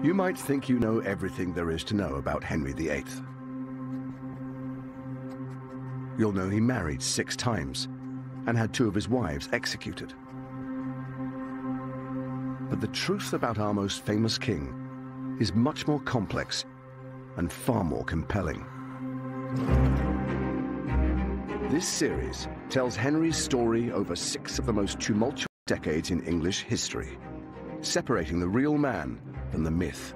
You might think you know everything there is to know about Henry VIII. You'll know he married 6 times and had 2 of his wives executed. But the truth about our most famous king is much more complex and far more compelling. This series tells Henry's story over 6 of the most tumultuous decades in English history, separating the real man from the myth.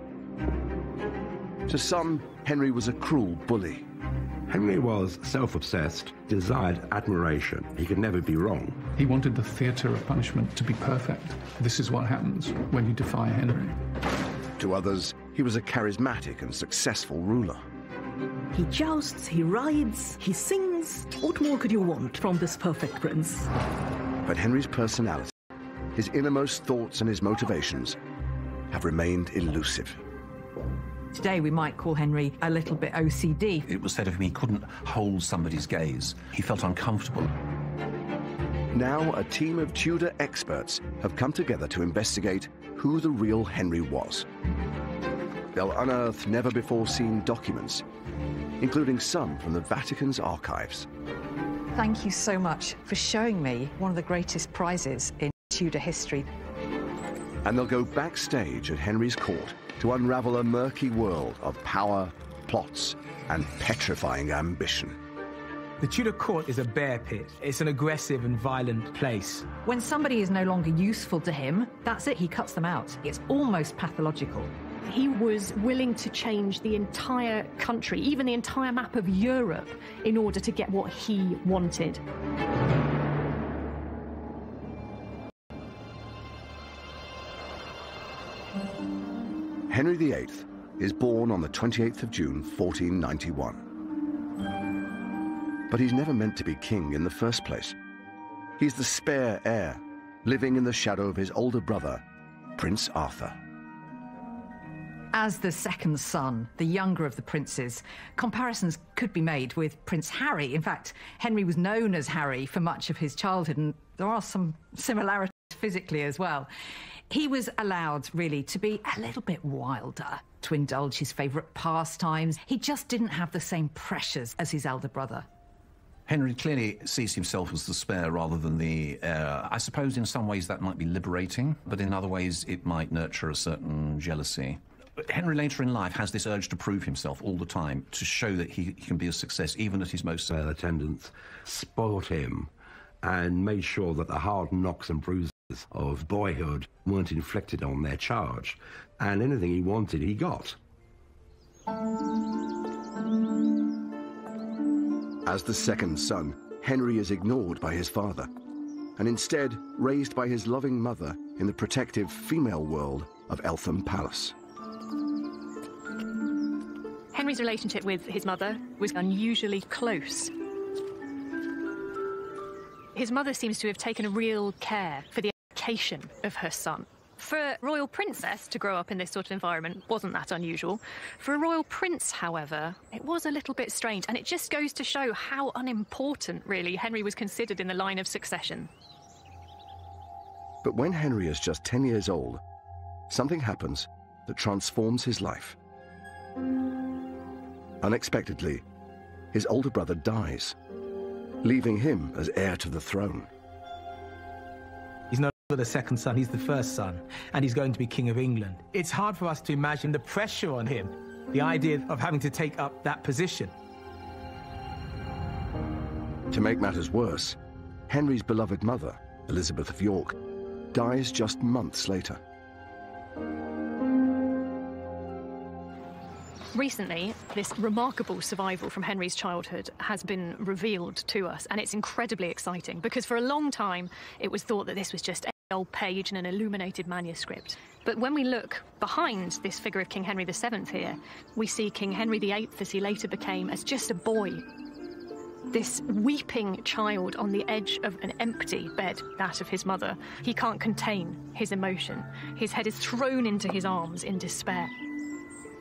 To some, Henry was a cruel bully. Henry was self-obsessed, desired admiration. He could never be wrong. He wanted the theatre of punishment to be perfect. This is what happens when you defy Henry. To others, he was a charismatic and successful ruler. He jousts, he rides, he sings. What more could you want from this perfect prince? But Henry's personality, his innermost thoughts and his motivations have remained elusive. Today we might call Henry a little bit OCD. It was said of him he couldn't hold somebody's gaze. He felt uncomfortable. Now a team of Tudor experts have come together to investigate who the real Henry was. They'll unearth never-before-seen documents, including some from the Vatican's archives. Thank you so much for showing me one of the greatest prizes in Tudor history. And they'll go backstage at Henry's court to unravel a murky world of power, plots, and petrifying ambition. The Tudor court is a bear pit. It's an aggressive and violent place. When somebody is no longer useful to him, that's it, he cuts them out. It's almost pathological. He was willing to change the entire country, even the entire map of Europe, in order to get what he wanted. Henry VIII is born on the 28th of June, 1491. But he's never meant to be king in the first place. He's the spare heir, living in the shadow of his older brother, Prince Arthur. As the second son, the younger of the princes, comparisons could be made with Prince Harry. In fact, Henry was known as Harry for much of his childhood, and there are some similarities physically as well. He was allowed, really, to be a little bit wilder, to indulge his favourite pastimes. He just didn't have the same pressures as his elder brother. Henry clearly sees himself as the spare rather than the heir. I suppose in some ways that might be liberating, but in other ways it might nurture a certain jealousy. But Henry later in life has this urge to prove himself all the time, to show that he can be a success even at his most... attendants spoiled him and made sure that the hard knocks and bruises of boyhood weren't inflicted on their charge, and anything he wanted he got. As the second son, Henry is ignored by his father, and instead raised by his loving mother in the protective female world of Eltham Palace. Henry's relationship with his mother was unusually close. His mother seems to have taken a real care for the education of her son. For a royal princess to grow up in this sort of environment wasn't that unusual. For a royal prince, however, it was a little bit strange, and it just goes to show how unimportant, really, Henry was considered in the line of succession. But when Henry is just 10 years old, something happens that transforms his life. Unexpectedly, his older brother dies, leaving him as heir to the throne. He's no longer the second son, he's the first son, and he's going to be King of England. It's hard for us to imagine the pressure on him, the idea of having to take up that position. To make matters worse, Henry's beloved mother, Elizabeth of York, dies just months later. Recently, this remarkable survival from Henry's childhood has been revealed to us, and it's incredibly exciting because for a long time it was thought that this was just an old page in an illuminated manuscript. But when we look behind this figure of King Henry VII here, we see King Henry VIII, as he later became, as just a boy. This weeping child on the edge of an empty bed, that of his mother. He can't contain his emotion. His head is thrown into his arms in despair.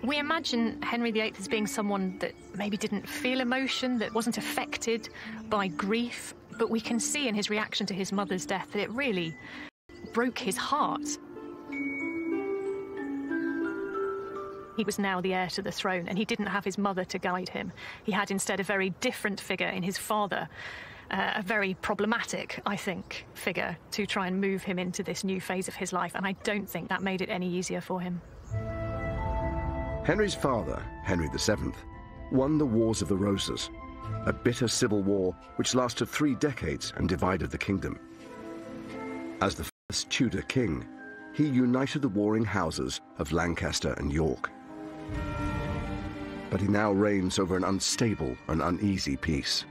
We imagine Henry VIII as being someone that maybe didn't feel emotion, that wasn't affected by grief, but we can see in his reaction to his mother's death that it really broke his heart. He was now the heir to the throne, and he didn't have his mother to guide him. He had instead a very different figure in his father, a very problematic, I think, figure to try and move him into this new phase of his life, and I don't think that made it any easier for him. Henry's father, Henry VII, won the Wars of the Roses, a bitter civil war which lasted 3 decades and divided the kingdom. As the first Tudor king, he united the warring houses of Lancaster and York. But he now reigns over an unstable and uneasy peace.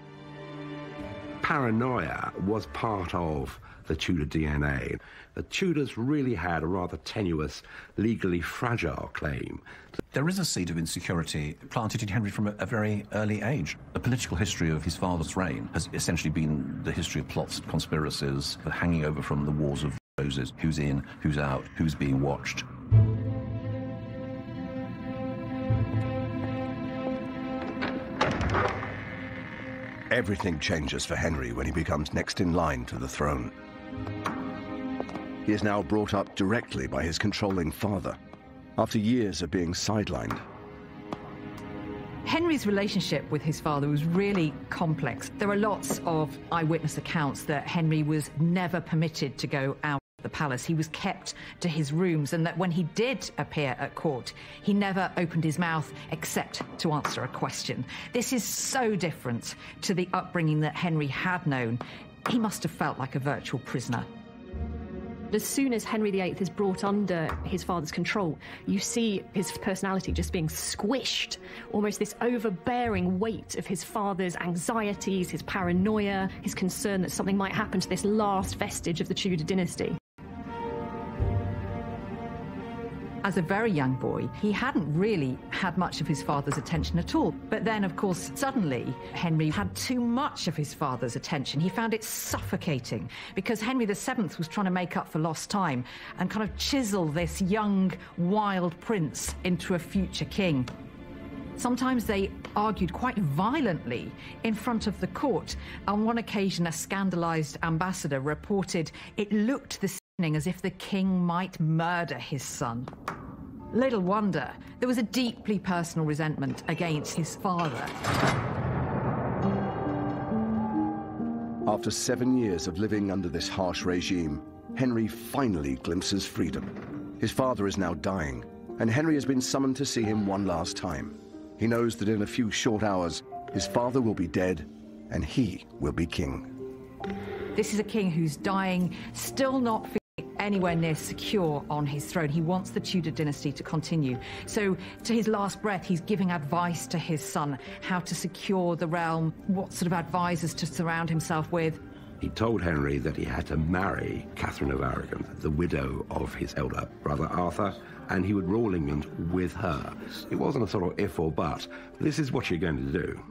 Paranoia was part of the Tudor DNA. The Tudors really had a rather tenuous, legally fragile claim. There is a seed of insecurity planted in Henry from a very early age. The political history of his father's reign has essentially been the history of plots, conspiracies, hanging over from the Wars of the Roses. Who's in, who's out, who's being watched. Everything changes for Henry when he becomes next in line to the throne. He is now brought up directly by his controlling father, after years of being sidelined. Henry's relationship with his father was really complex. There are lots of eyewitness accounts that Henry was never permitted to go out of the palace. He was kept to his rooms, and that when he did appear at court, he never opened his mouth except to answer a question. This is so different to the upbringing that Henry had known. He must have felt like a virtual prisoner. As soon as Henry VIII is brought under his father's control, you see his personality just being squished, almost this overbearing weight of his father's anxieties, his paranoia, his concern that something might happen to this last vestige of the Tudor dynasty. As a very young boy, he hadn't really had much of his father's attention at all. But then, of course, suddenly, Henry had too much of his father's attention. He found it suffocating because Henry VII was trying to make up for lost time and kind of chisel this young, wild prince into a future king. Sometimes they argued quite violently in front of the court. On one occasion, a scandalised ambassador reported it looked this evening as if the king might murder his son. Little wonder, there was a deeply personal resentment against his father. After 7 years of living under this harsh regime, Henry finally glimpses freedom. His father is now dying, and Henry has been summoned to see him one last time. He knows that in a few short hours, his father will be dead, and he will be king. This is a king who's dying, still not feeling anywhere near secure on his throne. He wants the Tudor dynasty to continue. So, to his last breath, he's giving advice to his son, how to secure the realm, what sort of advisors to surround himself with. He told Henry that he had to marry Catherine of Aragon, the widow of his elder brother Arthur, and he would rule England with her. It wasn't a sort of if or but. This is what you're going to do.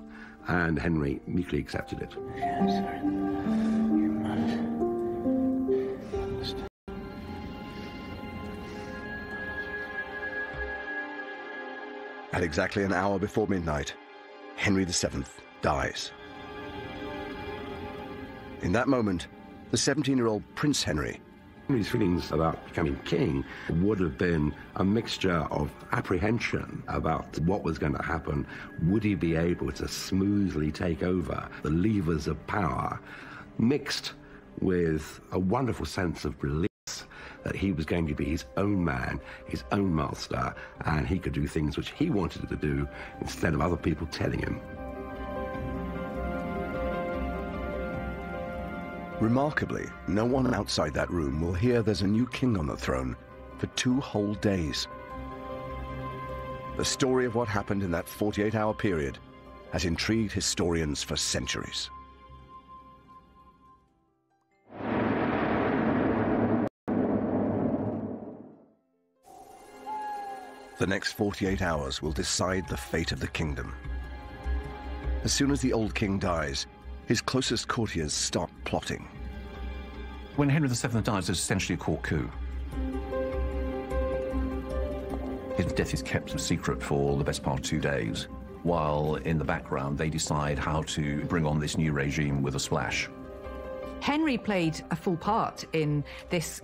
And Henry meekly accepted it. At exactly an hour before midnight, Henry VII dies. In that moment, the 17-year-old Prince Henry's feelings about becoming king would have been a mixture of apprehension about what was going to happen. Would he be able to smoothly take over the levers of power, mixed with a wonderful sense of relief that he was going to be his own man, his own master, and he could do things which he wanted to do instead of other people telling him. Remarkably, no one outside that room will hear there's a new king on the throne for 2 whole days. The story of what happened in that 48-hour period has intrigued historians for centuries. The next 48 hours will decide the fate of the kingdom. As soon as the old king dies, his closest courtiers start plotting. When Henry VII dies, there's essentially a court coup. His death is kept a secret for the best part of 2 days, while in the background they decide how to bring on this new regime with a splash. Henry played a full part in this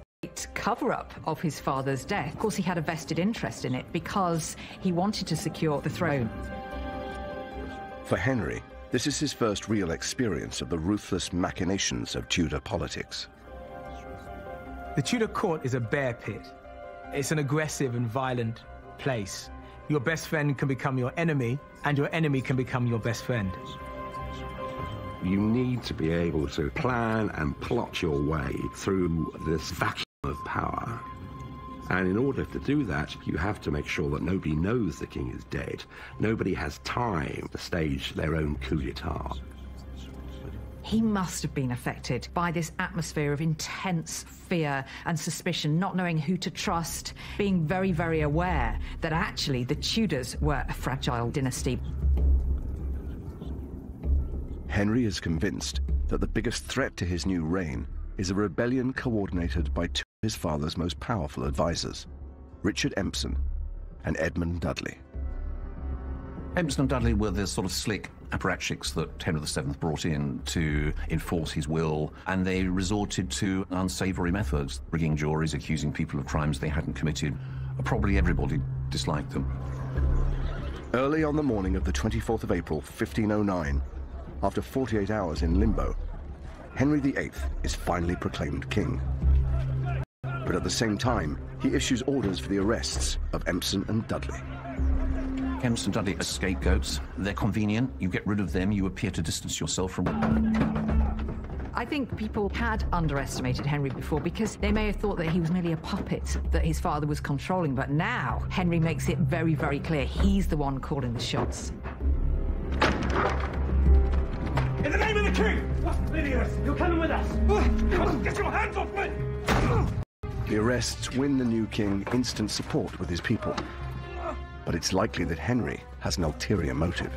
cover-up of his father's death. Of course, he had a vested interest in it because he wanted to secure the throne. For Henry, this is his first real experience of the ruthless machinations of Tudor politics. The Tudor court is a bear pit. It's an aggressive and violent place. Your best friend can become your enemy, and your enemy can become your best friend. You need to be able to plan and plot your way through this vacuum of power. And in order to do that, you have to make sure that nobody knows the king is dead. Nobody has time to stage their own coup d'etat. He must have been affected by this atmosphere of intense fear and suspicion, not knowing who to trust, being very, very aware that actually the Tudors were a fragile dynasty. Henry is convinced that the biggest threat to his new reign is a rebellion coordinated by two of his father's most powerful advisors, Richard Empson and Edmund Dudley. Empson and Dudley were the sort of slick apparatchiks that Henry VII brought in to enforce his will, and they resorted to unsavoury methods, rigging juries, accusing people of crimes they hadn't committed. Probably everybody disliked them. Early on the morning of the 24th of April, 1509, after 48 hours in limbo, Henry VIII is finally proclaimed king. But at the same time, he issues orders for the arrests of Empson and Dudley. Empson and Dudley are scapegoats. They're convenient. You get rid of them, you appear to distance yourself from... I think people had underestimated Henry before because they may have thought that he was merely a puppet that his father was controlling, but now Henry makes it very, very clear he's the one calling the shots. In the name of the king! What's idiots? You're coming with us! Come on, get your hands off me! The arrests win the new king instant support with his people. But it's likely that Henry has an ulterior motive.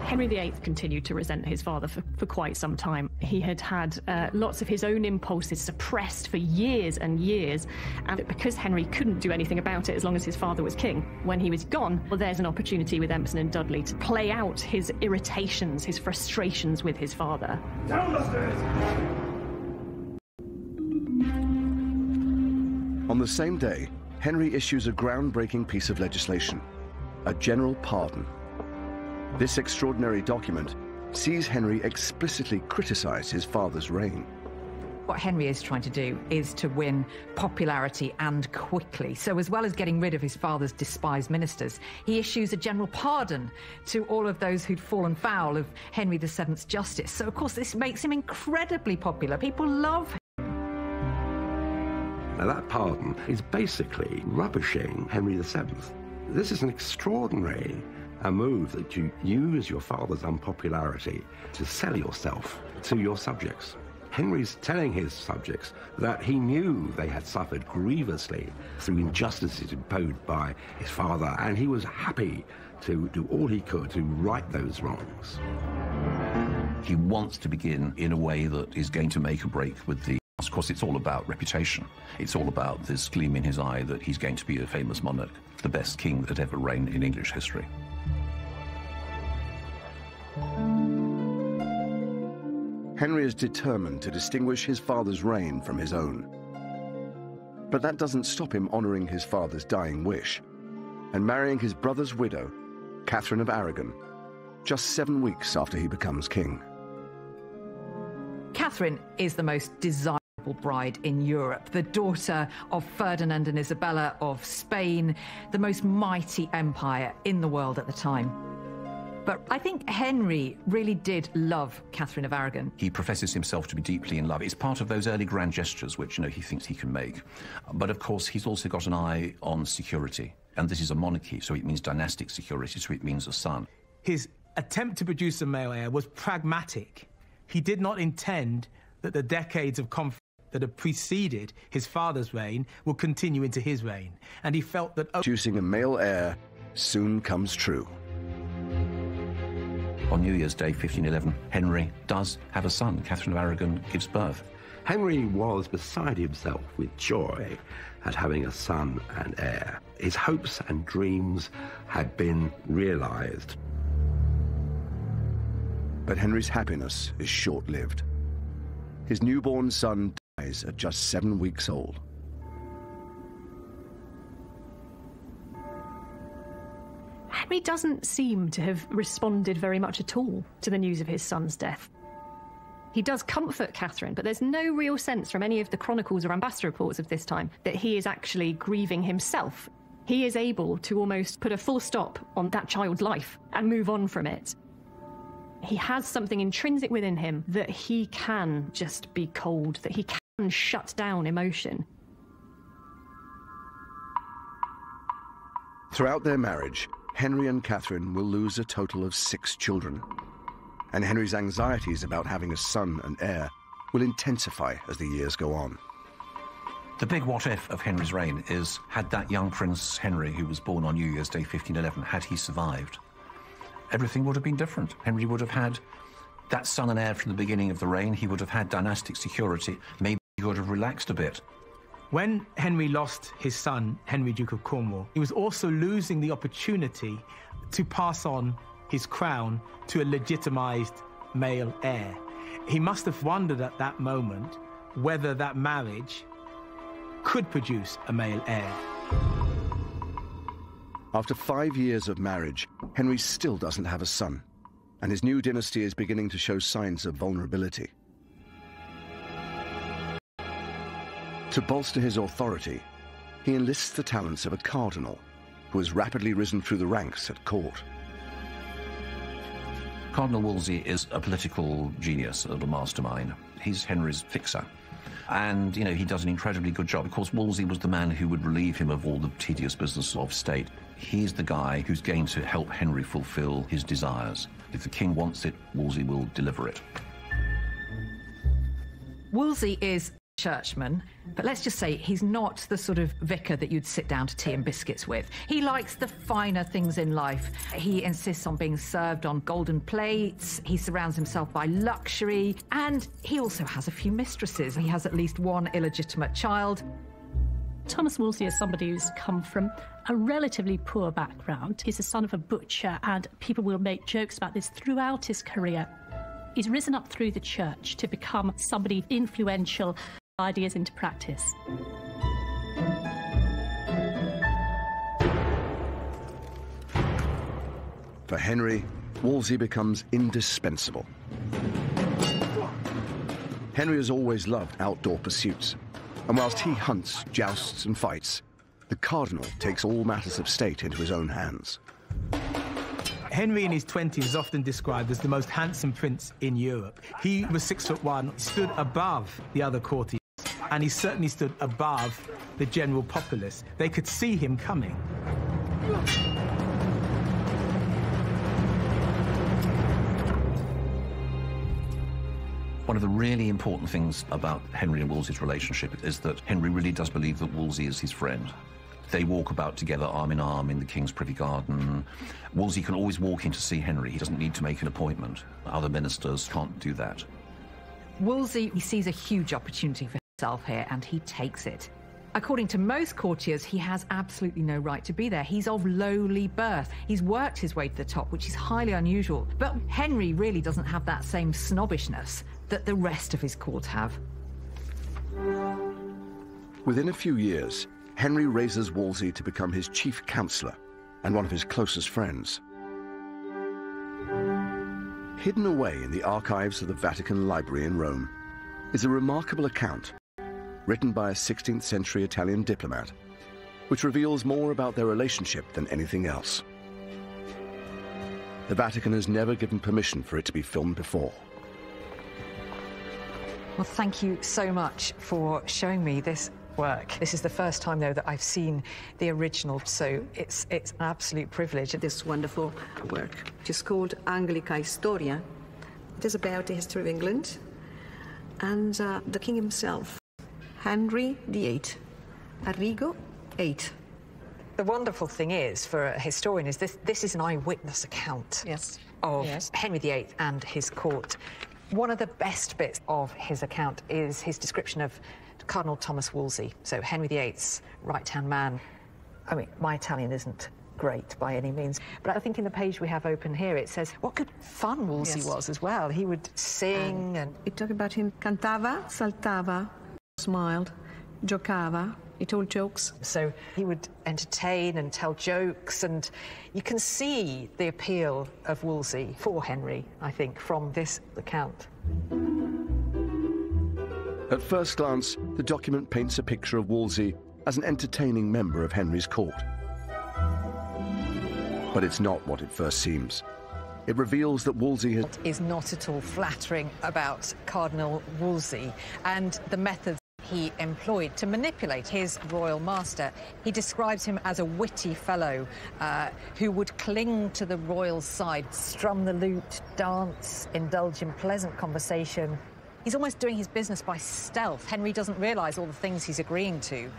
Henry VIII continued to resent his father for quite some time. He had had lots of his own impulses suppressed for years and years, and because Henry couldn't do anything about it as long as his father was king, when he was gone, well, there's an opportunity with Empson and Dudley to play out his irritations, his frustrations with his father. Down the stairs! On the same day, Henry issues a groundbreaking piece of legislation, a general pardon. This extraordinary document sees Henry explicitly criticize his father's reign. What Henry is trying to do is to win popularity and quickly. So as well as getting rid of his father's despised ministers, he issues a general pardon to all of those who'd fallen foul of Henry VII's justice. So of course this makes him incredibly popular. People love him. Now that pardon is basically rubbishing Henry VII. This is an extraordinary move that you use your father's unpopularity to sell yourself to your subjects. Henry's telling his subjects that he knew they had suffered grievously through injustices imposed by his father, and he was happy to do all he could to right those wrongs. He wants to begin in a way that is going to make a break with the... Of course, it's all about reputation. It's all about this gleam in his eye that he's going to be a famous monarch, the best king that ever reigned in English history. Henry is determined to distinguish his father's reign from his own. But that doesn't stop him honoring his father's dying wish and marrying his brother's widow, Catherine of Aragon, just 7 weeks after he becomes king. Catherine is the most desirable bride in Europe, the daughter of Ferdinand and Isabella of Spain, the most mighty empire in the world at the time. But I think Henry really did love Catherine of Aragon. He professes himself to be deeply in love. It's part of those early grand gestures which, he thinks he can make. But of course, he's also got an eye on security. And this is a monarchy, so it means dynastic security, so it means a son. His attempt to produce a male heir was pragmatic. He did not intend that the decades of conflict that had preceded his father's reign would continue into his reign. And he felt that... Producing a male heir soon comes true. On New Year's Day, 1511, Henry does have a son. Catherine of Aragon gives birth. Henry was beside himself with joy at having a son and heir. His hopes and dreams had been realized. But Henry's happiness is short-lived. his newborn son dies at just 7 weeks old. Henry doesn't seem to have responded very much at all to the news of his son's death. He does comfort Catherine, but there's no real sense from any of the chronicles or ambassador reports of this time that he is actually grieving himself. He is able to almost put a full stop on that child's life and move on from it. He has something intrinsic within him that he can just be cold, that he can shut down emotion. Throughout their marriage, Henry and Catherine will lose a total of 6 children. And Henry's anxieties about having a son and heir will intensify as the years go on. The big what-if of Henry's reign is, had that young Prince Henry, who was born on New Year's Day 1511, had he survived, everything would have been different. Henry would have had that son and heir from the beginning of the reign. He would have had dynastic security. Maybe he would have relaxed a bit. When Henry lost his son, Henry, Duke of Cornwall, he was also losing the opportunity to pass on his crown to a legitimised male heir. He must have wondered at that moment whether that marriage could produce a male heir. After 5 years of marriage, Henry still doesn't have a son, and his new dynasty is beginning to show signs of vulnerability. To bolster his authority, he enlists the talents of a cardinal who has rapidly risen through the ranks at court. Cardinal Wolsey is a political genius, a little mastermind. He's Henry's fixer. And, you know, he does an incredibly good job. Of course, Wolsey was the man who would relieve him of all the tedious business of state. He's the guy who's going to help Henry fulfill his desires. If the king wants it, Wolsey will deliver it. Wolsey is churchman, but let's just say he's not the sort of vicar that you'd sit down to tea and biscuits with. He likes the finer things in life. He insists on being served on golden plates. He surrounds himself by luxury, and he also has a few mistresses. He has at least one illegitimate child. Thomas Wolsey is somebody who's come from a relatively poor background. He's the son of a butcher, and people will make jokes about this throughout his career. He's risen up through the church to become somebody influential, ideas into practice. For Henry, Wolsey becomes indispensable. Henry has always loved outdoor pursuits, and whilst he hunts, jousts and fights, the cardinal takes all matters of state into his own hands. Henry in his 20s is often described as the most handsome prince in Europe. He was 6'1", stood above the other courtiers, and he certainly stood above the general populace. They could see him coming. One of the really important things about Henry and Wolsey's relationship is that Henry really does believe that Wolsey is his friend. They walk about together arm in arm in the King's privy garden. Wolsey can always walk in to see Henry. He doesn't need to make an appointment. Other ministers can't do that. Wolsey, he sees a huge opportunity for himself here, and he takes it. According to most courtiers, he has absolutely no right to be there. He's of lowly birth. He's worked his way to the top, which is highly unusual. But Henry really doesn't have that same snobbishness that the rest of his court have. Within a few years, Henry raises Wolsey to become his chief counsellor and one of his closest friends. Hidden away in the archives of the Vatican Library in Rome is a remarkable account written by a 16th century Italian diplomat, which reveals more about their relationship than anything else. The Vatican has never given permission for it to be filmed before. Well, thank you so much for showing me this work. This is the first time, though, that I've seen the original, so it's an absolute privilege. This wonderful work, which is called Anglica Historia. It is about the history of England and the king himself, Henry VIII, Arrigo VIII. The wonderful thing is, for a historian, is this is an eyewitness account of Henry VIII and his court. One of the best bits of his account is his description of Cardinal Thomas Wolsey, so Henry VIII's right-hand man. I mean, my Italian isn't great by any means. But I think in the page we have open here, it says what good fun Wolsey was as well. He would sing and... We talk about him. Cantava, saltava, smiled, giocava. He told jokes. So he would entertain and tell jokes, and you can see the appeal of Wolsey for Henry, I think, from this account. At first glance, the document paints a picture of Wolsey as an entertaining member of Henry's court. But it's not what it first seems. It reveals that Wolsey is not at all flattering about Cardinal Wolsey and the methods he employed to manipulate his royal master. He describes him as a witty fellow who would cling to the royal side, strum the lute, dance, indulge in pleasant conversation. He's almost doing his business by stealth. Henry doesn't realise all the things he's agreeing to,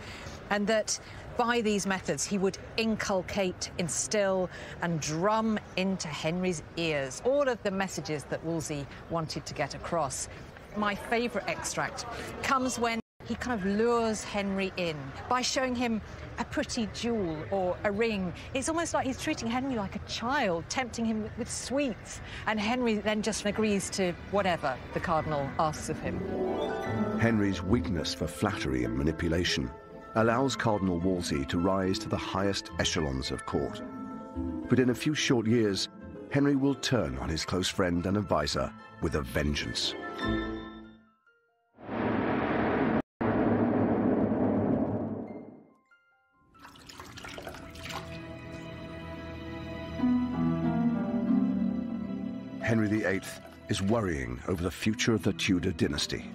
and that by these methods he would inculcate, instill and drum into Henry's ears all of the messages that Wolsey wanted to get across. My favourite extract comes when he kind of lures Henry in by showing him a pretty jewel or a ring. It's almost like he's treating Henry like a child, tempting him with sweets, and Henry then just agrees to whatever the cardinal asks of him. Henry's weakness for flattery and manipulation allows Cardinal Wolsey to rise to the highest echelons of court. But in a few short years, Henry will turn on his close friend and advisor with a vengeance. Henry VIII is worrying over the future of the Tudor dynasty.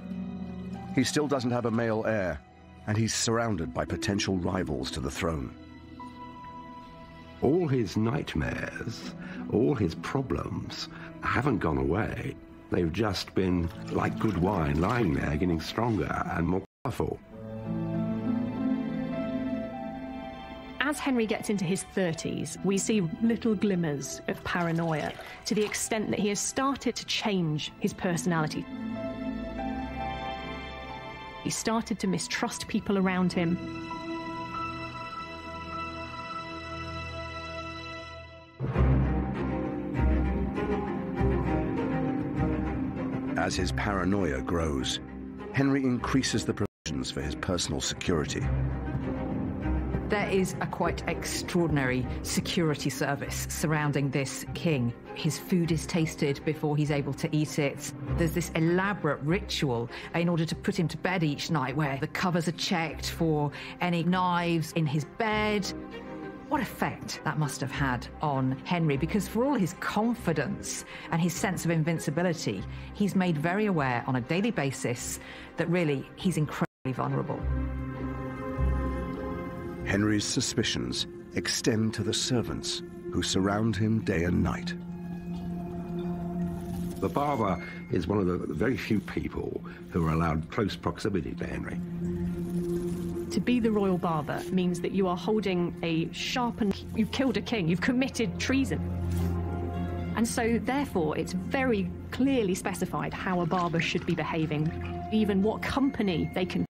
He still doesn't have a male heir, and he's surrounded by potential rivals to the throne. All his nightmares, all his problems haven't gone away. They've just been, like good wine, lying there, getting stronger and more powerful. As Henry gets into his 30s, we see little glimmers of paranoia to the extent that he has started to change his personality. He started to mistrust people around him. As his paranoia grows, Henry increases the provisions for his personal security. There is a quite extraordinary security service surrounding this king. His food is tasted before he's able to eat it. There's this elaborate ritual in order to put him to bed each night where the covers are checked for any knives in his bed. What effect that must have had on Henry, because for all his confidence and his sense of invincibility, he's made very aware on a daily basis that really he's incredibly vulnerable. Henry's suspicions extend to the servants who surround him day and night. The barber is one of the very few people who are allowed close proximity to Henry. To be the royal barber means that you are holding a sharpened... You've killed a king, you've committed treason. And so, therefore, it's very clearly specified how a barber should be behaving, even what company they can keep.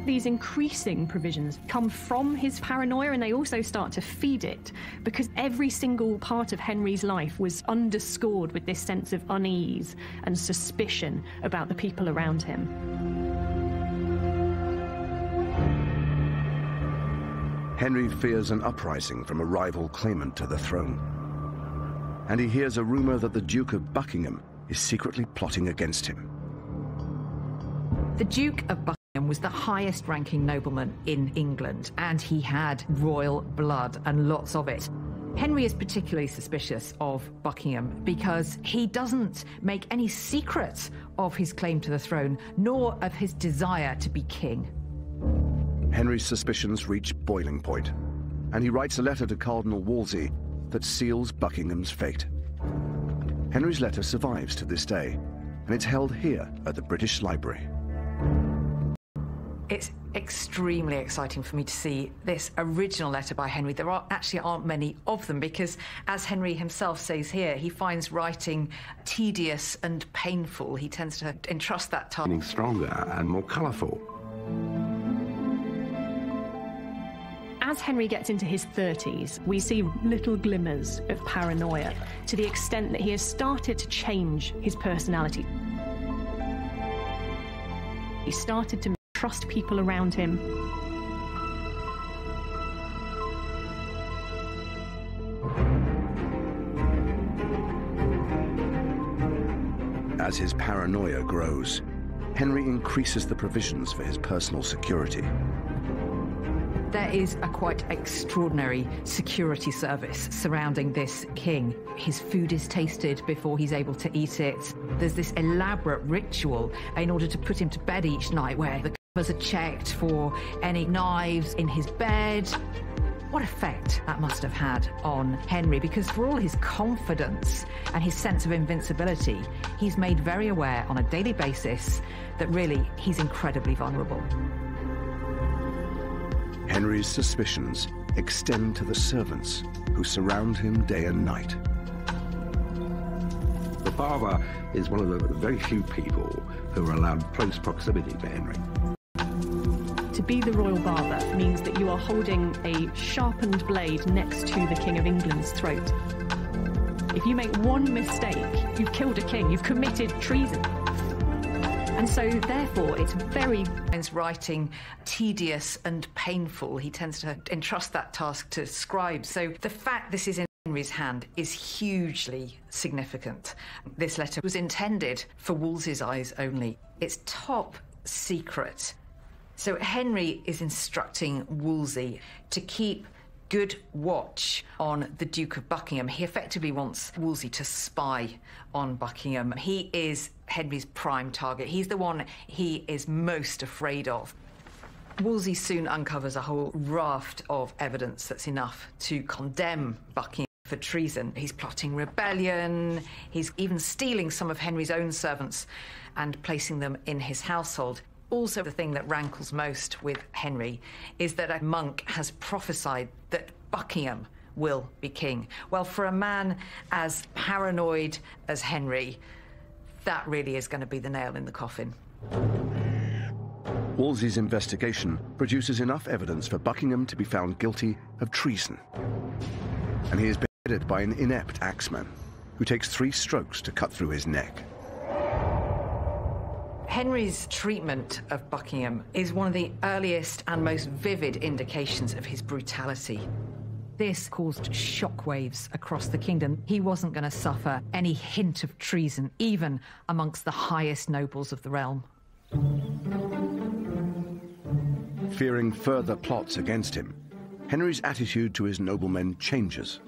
These increasing provisions come from his paranoia, and they also start to feed it, because every single part of Henry's life was underscored with this sense of unease and suspicion about the people around him. Henry fears an uprising from a rival claimant to the throne. And he hears a rumour that the Duke of Buckingham is secretly plotting against him. The Duke of Buckingham was the highest ranking nobleman in England, and he had royal blood and lots of it. Henry is particularly suspicious of Buckingham because he doesn't make any secret of his claim to the throne, nor of his desire to be king. Henry's suspicions reach boiling point, and he writes a letter to Cardinal Wolsey that seals Buckingham's fate. Henry's letter survives to this day, and it's held here at the British Library. It's extremely exciting for me to see this original letter by Henry. There actually aren't many of them because, as Henry himself says here, he finds writing tedious and painful. He tends to entrust that task. Getting stronger and more colourful. As Henry gets into his 30s, we see little glimmers of paranoia, to the extent that he has started to change his personality. He started to trust people around him. As his paranoia grows, Henry increases the provisions for his personal security. There is a quite extraordinary security service surrounding this king. His food is tasted before he's able to eat it. There's this elaborate ritual in order to put him to bed each night where the covers are checked for any knives in his bed. What effect that must have had on Henry, because for all his confidence and his sense of invincibility, he's made very aware on a daily basis that really he's incredibly vulnerable. Henry's suspicions extend to the servants who surround him day and night. The father is one of the very few people who are allowed close proximity to Henry. To be the royal barber means that you are holding a sharpened blade next to the King of England's throat. If you make one mistake, you've killed a king, you've committed treason. And so, therefore, it's very... His writing tedious and painful. He tends to entrust that task to scribes. So the fact this is in Henry's hand is hugely significant. This letter was intended for Wolsey's eyes only. It's top secret. So Henry is instructing Wolsey to keep good watch on the Duke of Buckingham. He effectively wants Wolsey to spy on Buckingham. He is Henry's prime target. He's the one he is most afraid of. Wolsey soon uncovers a whole raft of evidence that's enough to condemn Buckingham for treason. He's plotting rebellion. He's even stealing some of Henry's own servants and placing them in his household. Also, the thing that rankles most with Henry is that a monk has prophesied that Buckingham will be king. Well, for a man as paranoid as Henry, that really is going to be the nail in the coffin. Wolsey's investigation produces enough evidence for Buckingham to be found guilty of treason. And he is beheaded by an inept axeman who takes 3 strokes to cut through his neck. Henry's treatment of Buckingham is one of the earliest and most vivid indications of his brutality. This caused shockwaves across the kingdom. He wasn't going to suffer any hint of treason, even amongst the highest nobles of the realm. Fearing further plots against him, Henry's attitude to his noblemen changes.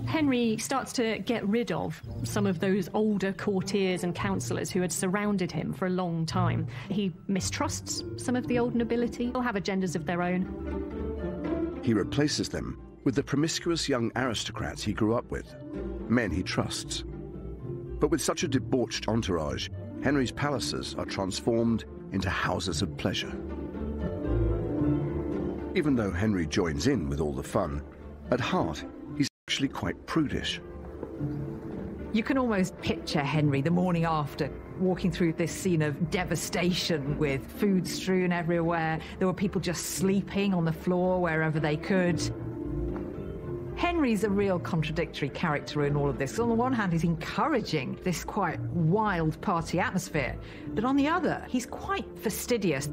Henry starts to get rid of some of those older courtiers and councillors who had surrounded him for a long time. He mistrusts some of the old nobility. They'll have agendas of their own. He replaces them with the promiscuous young aristocrats he grew up with, men he trusts. But with such a debauched entourage, Henry's palaces are transformed into houses of pleasure. Even though Henry joins in with all the fun, at heart, he's actually quite prudish. You can almost picture Henry the morning after, walking through this scene of devastation with food strewn everywhere. There were people just sleeping on the floor wherever they could. Henry's a real contradictory character in all of this. On the one hand, he's encouraging this quite wild party atmosphere, but on the other, he's quite fastidious.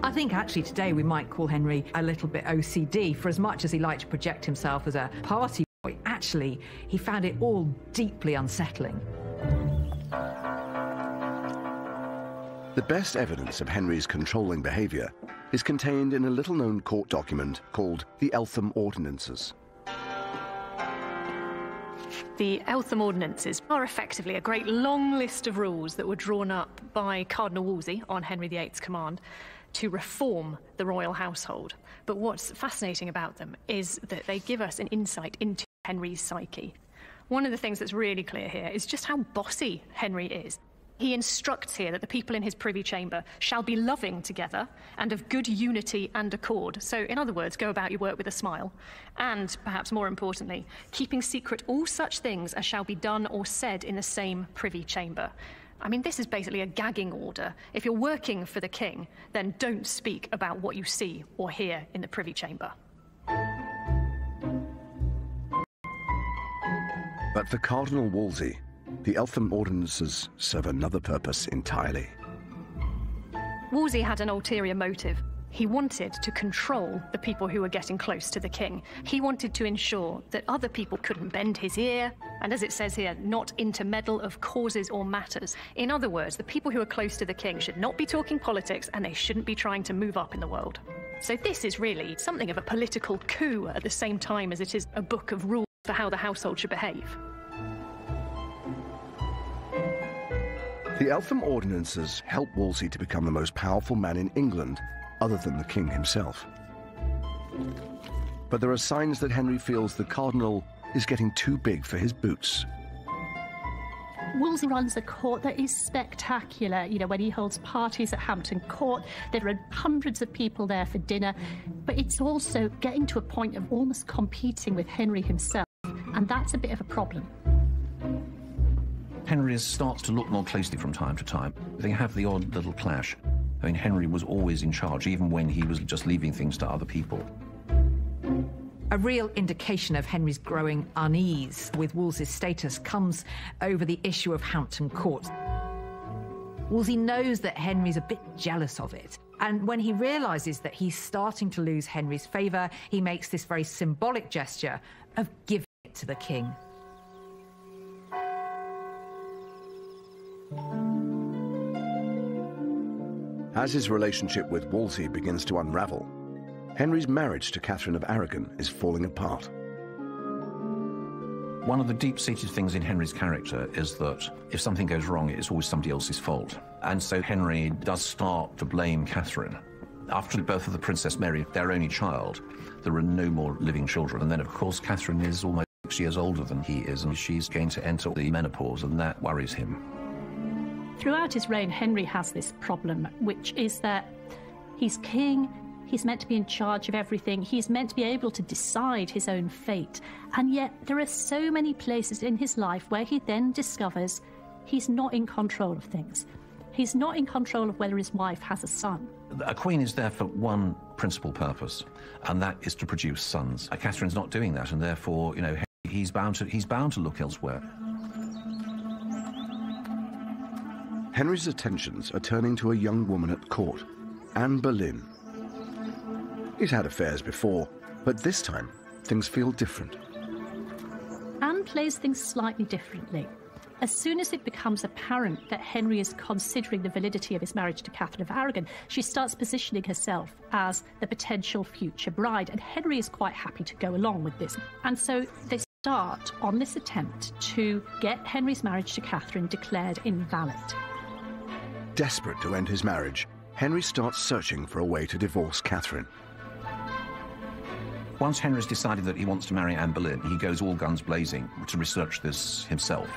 I think actually today we might call Henry a little bit OCD. For as much as he liked to project himself as a party boy, actually he found it all deeply unsettling. The best evidence of Henry's controlling behaviour is contained in a little-known court document called the Eltham Ordinances. The Eltham Ordinances are effectively a great long list of rules that were drawn up by Cardinal Wolsey on Henry VIII's command to reform the royal household. But what's fascinating about them is that they give us an insight into Henry's psyche. One of the things that's really clear here is just how bossy Henry is. He instructs here that the people in his privy chamber shall be loving together and of good unity and accord. So, in other words, go about your work with a smile. And, perhaps more importantly, keeping secret all such things as shall be done or said in the same privy chamber. I mean, this is basically a gagging order. If you're working for the king, then don't speak about what you see or hear in the Privy Chamber. But for Cardinal Wolsey, the Eltham ordinances serve another purpose entirely. Wolsey had an ulterior motive. He wanted to control the people who were getting close to the king. He wanted to ensure that other people couldn't bend his ear, and as it says here, not intermeddle of causes or matters. In other words, the people who are close to the king should not be talking politics, and they shouldn't be trying to move up in the world. So this is really something of a political coup at the same time as it is a book of rules for how the household should behave. The Eltham ordinances helped Wolsey to become the most powerful man in England, other than the king himself. But there are signs that Henry feels the cardinal is getting too big for his boots. Wolsey runs a court that is spectacular. You know, when he holds parties at Hampton Court, there are hundreds of people there for dinner. But it's also getting to a point of almost competing with Henry himself. And that's a bit of a problem. Henry starts to look more closely from time to time. They have the odd little clash. I mean, Henry was always in charge, even when he was just leaving things to other people. A real indication of Henry's growing unease with Wolsey's status comes over the issue of Hampton Court. Wolsey knows that Henry's a bit jealous of it, and when he realises that he's starting to lose Henry's favour, he makes this very symbolic gesture of giving it to the king. As his relationship with Wolsey begins to unravel, Henry's marriage to Catherine of Aragon is falling apart. One of the deep-seated things in Henry's character is that if something goes wrong, it's always somebody else's fault. And so Henry does start to blame Catherine. After the birth of the Princess Mary, their only child, there are no more living children. And then, of course, Catherine is almost 6 years older than he is, and she's going to enter the menopause, and that worries him. Throughout his reign, Henry has this problem, which is that he's king, he's meant to be in charge of everything, he's meant to be able to decide his own fate, and yet there are so many places in his life where he then discovers he's not in control of things. He's not in control of whether his wife has a son. A queen is there for one principal purpose, and that is to produce sons. Catherine's not doing that, and therefore, you know, he's bound to look elsewhere. Henry's attentions are turning to a young woman at court, Anne Boleyn. He's had affairs before, but this time things feel different. Anne plays things slightly differently. As soon as it becomes apparent that Henry is considering the validity of his marriage to Catherine of Aragon, she starts positioning herself as the potential future bride, and Henry is quite happy to go along with this. And so they start on this attempt to get Henry's marriage to Catherine declared invalid. Desperate to end his marriage, Henry starts searching for a way to divorce Catherine. Once Henry's decided that he wants to marry Anne Boleyn, he goes all guns blazing to research this himself.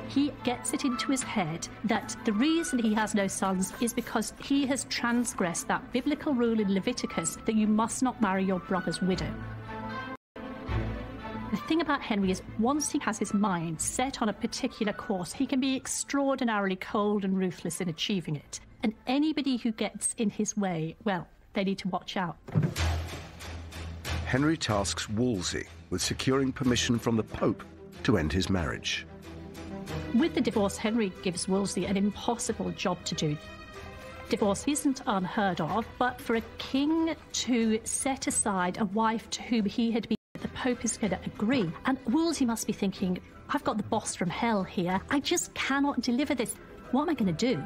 He gets it into his head that the reason he has no sons is because he has transgressed that biblical rule in Leviticus that you must not marry your brother's widow. The thing about Henry is, once he has his mind set on a particular course, he can be extraordinarily cold and ruthless in achieving it. And anybody who gets in his way, well, they need to watch out. Henry tasks Wolsey with securing permission from the Pope to end his marriage. With the divorce, Henry gives Wolsey an impossible job to do. Divorce isn't unheard of, but for a king to set aside a wife to whom he had been, the Pope is going to agree. And Wolsey must be thinking, I've got the boss from hell here. I just cannot deliver this. What am I going to do?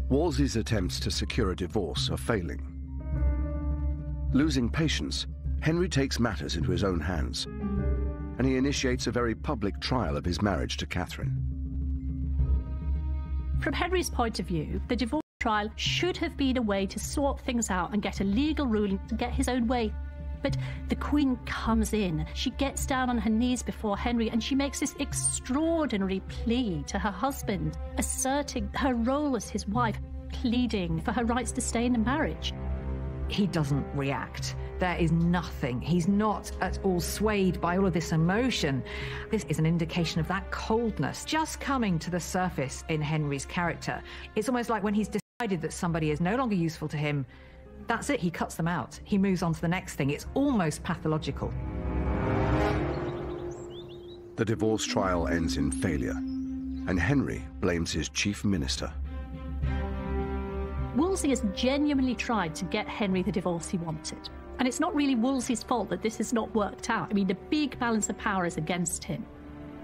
Wolsey's attempts to secure a divorce are failing. Losing patience, Henry takes matters into his own hands, and he initiates a very public trial of his marriage to Catherine. From Henry's point of view, the divorce trial should have been a way to sort things out and get a legal ruling to get his own way. But the Queen comes in, she gets down on her knees before Henry, and she makes this extraordinary plea to her husband, asserting her role as his wife, pleading for her rights to stay in the marriage. He doesn't react. there is nothing. He's not at all swayed by all of this emotion. This is an indication of that coldness just coming to the surface in Henry's character. It's almost like when he's decided that somebody is no longer useful to him, that's it, he cuts them out. He moves on to the next thing. It's almost pathological. The divorce trial ends in failure, and Henry blames his chief minister. Wolsey has genuinely tried to get Henry the divorce he wanted. And it's not really Wolsey's fault that this has not worked out. I mean, the big balance of power is against him.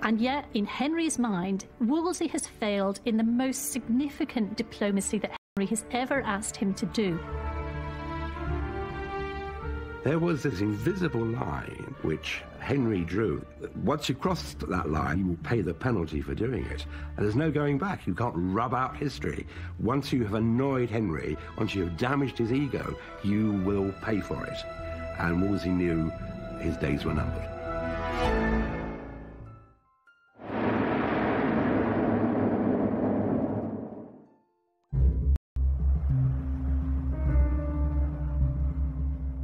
And yet, in Henry's mind, Wolsey has failed in the most significant diplomacy that Henry has ever asked him to do. There was this invisible line which Henry drew. Once you cross that line, you will pay the penalty for doing it. And there's no going back. You can't rub out history. Once you have annoyed Henry, once you have damaged his ego, you will pay for it. And Wolsey knew his days were numbered.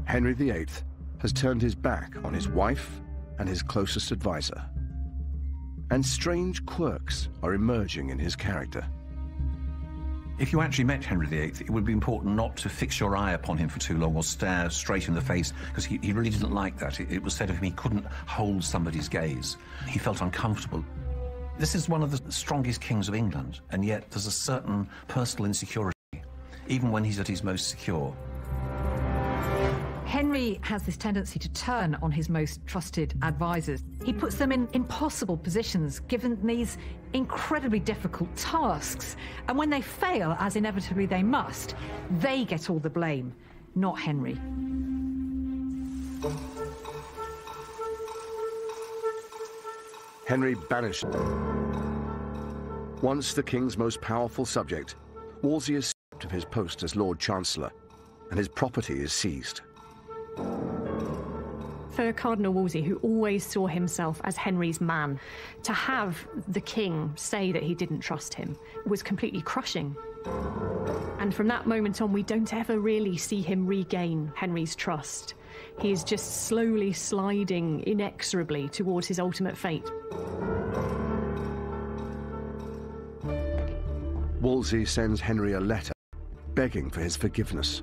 Henry VIII has turned his back on his wife and his closest advisor. And strange quirks are emerging in his character. If you actually met Henry VIII, it would be important not to fix your eye upon him for too long or stare straight in the face, because he really didn't like that. It was said of him he couldn't hold somebody's gaze. He felt uncomfortable. This is one of the strongest kings of England, and yet there's a certain personal insecurity, even when he's at his most secure. Henry has this tendency to turn on his most trusted advisors. He puts them in impossible positions, given these incredibly difficult tasks. And when they fail, as inevitably they must, they get all the blame, not Henry. Henry banished. Once the king's most powerful subject, Wolsey is stripped of his post as Lord Chancellor, and his property is seized. For Cardinal Wolsey, who always saw himself as Henry's man, to have the king say that he didn't trust him was completely crushing. And from that moment on, we don't ever really see him regain Henry's trust. He is just slowly sliding inexorably towards his ultimate fate. Wolsey sends Henry a letter begging for his forgiveness.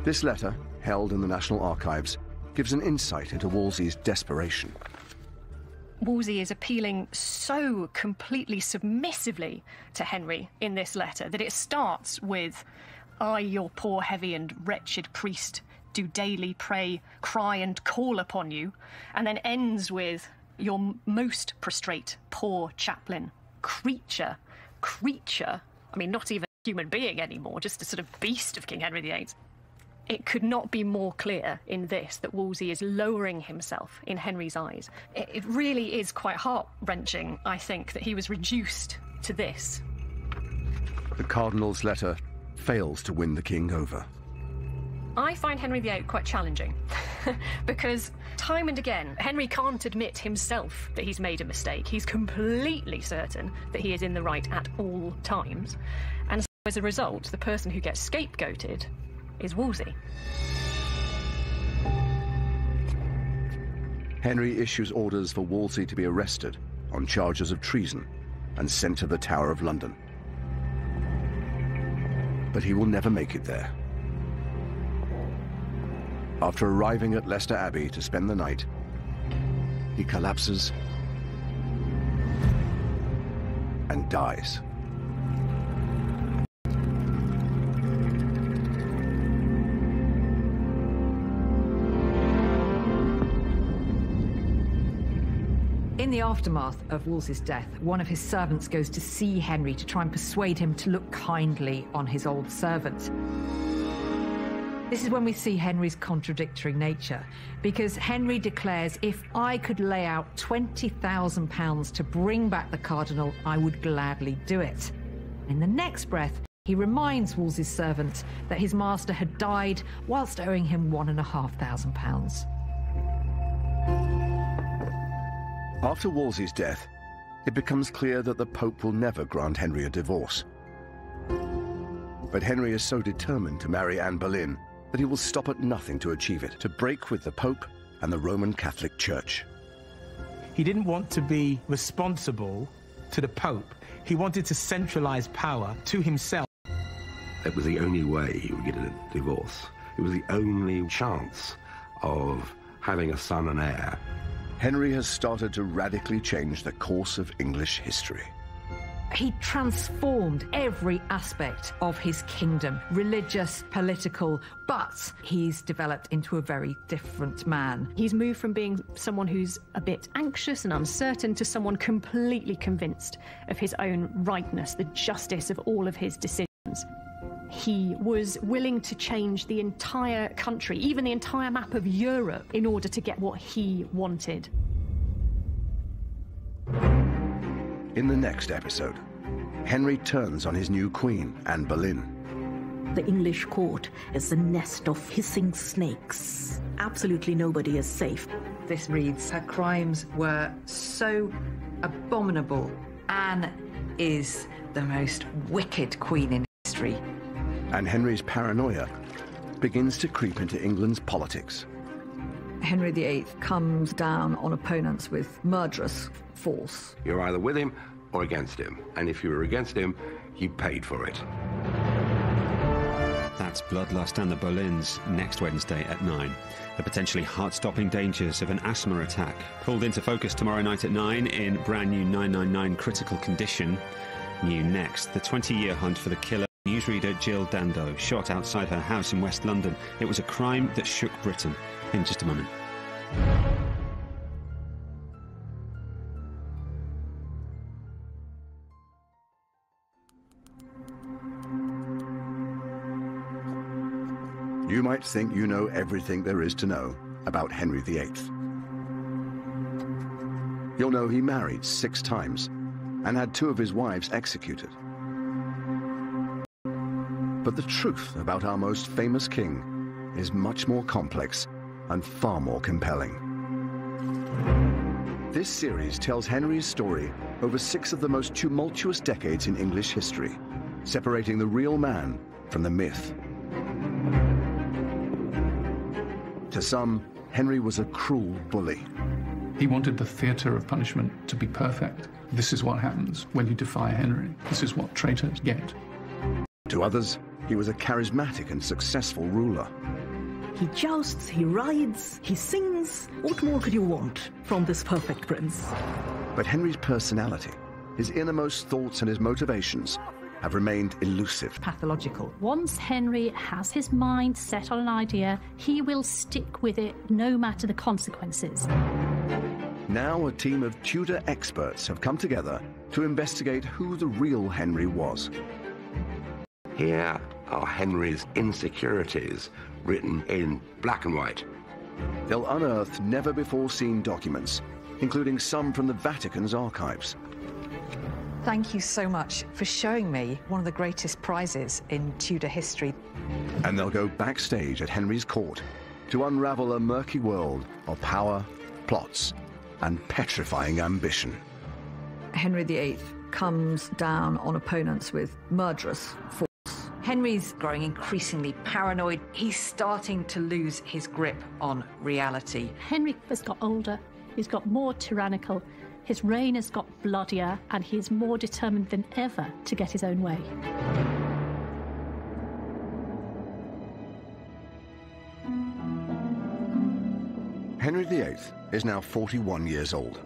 This letter, held in the National Archives, gives an insight into Wolsey's desperation. Wolsey is appealing so completely submissively to Henry in this letter that it starts with, "I, your poor, heavy and wretched priest, do daily pray, cry and call upon you," and then ends with, "Your most prostrate, poor chaplain, creature, I mean, not even a human being anymore, just a sort of beast of King Henry VIII. It could not be more clear in this that Wolsey is lowering himself in Henry's eyes. It really is quite heart-wrenching, I think, that he was reduced to this. The Cardinal's letter fails to win the king over. I find Henry VIII quite challenging, because time and again, Henry can't admit himself that he's made a mistake. He's completely certain that he is in the right at all times. And so as a result, the person who gets scapegoated is Wolsey. Henry issues orders for Wolsey to be arrested on charges of treason and sent to the Tower of London. But he will never make it there. After arriving at Leicester Abbey to spend the night, he collapses and dies. In the aftermath of Wolsey's death, one of his servants goes to see Henry to try and persuade him to look kindly on his old servant. This is when we see Henry's contradictory nature, because Henry declares, "If I could lay out £20,000 to bring back the cardinal, I would gladly do it." In the next breath, he reminds Wolsey's servant that his master had died whilst owing him £1,500. After Wolsey's death, it becomes clear that the Pope will never grant Henry a divorce. But Henry is so determined to marry Anne Boleyn that he will stop at nothing to achieve it, to break with the Pope and the Roman Catholic Church. He didn't want to be responsible to the Pope. He wanted to centralize power to himself. It was the only way he would get a divorce. It was the only chance of having a son and heir. Henry has started to radically change the course of English history. He transformed every aspect of his kingdom, religious, political, but he's developed into a very different man. He's moved from being someone who's a bit anxious and uncertain to someone completely convinced of his own rightness, the justice of all of his decisions. He was willing to change the entire country, even the entire map of Europe, in order to get what he wanted. In the next episode, Henry turns on his new queen, Anne Boleyn. The English court is a nest of hissing snakes. Absolutely nobody is safe. This reads, her crimes were so abominable. Anne is the most wicked queen in history. And Henry's paranoia begins to creep into England's politics. Henry VIII comes down on opponents with murderous force. You're either with him or against him. And if you were against him, you paid for it. That's Bloodlust and the Boleyns next Wednesday at 9. The potentially heart-stopping dangers of an asthma attack. Pulled into focus tomorrow night at 9 in brand new 999 Critical Condition. New next, the 20-year hunt for the killer newsreader Jill Dando, shot outside her house in West London. It was a crime that shook Britain. In just a moment. You might think you know everything there is to know about Henry VIII. You'll know he married 6 times and had 2 of his wives executed. But the truth about our most famous king is much more complex and far more compelling. This series tells Henry's story over 6 of the most tumultuous decades in English history, separating the real man from the myth. To some, Henry was a cruel bully. He wanted the theatre of punishment to be perfect. This is what happens when you defy Henry. This is what traitors get. To others, he was a charismatic and successful ruler. He jousts, he rides, he sings. What more could you want from this perfect prince? But Henry's personality, his innermost thoughts and his motivations have remained elusive. Pathological. Once Henry has his mind set on an idea, he will stick with it no matter the consequences. Now a team of Tudor experts have come together to investigate who the real Henry was. Here are Henry's insecurities written in black and white. They'll unearth never-before-seen documents, including some from the Vatican's archives. Thank you so much for showing me one of the greatest prizes in Tudor history. And they'll go backstage at Henry's court to unravel a murky world of power, plots, and petrifying ambition. Henry VIII comes down on opponents with murderous force. Henry's growing increasingly paranoid. He's starting to lose his grip on reality. Henry has got older, he's got more tyrannical, his reign has got bloodier, and he is more determined than ever to get his own way. Henry VIII is now 41 years old.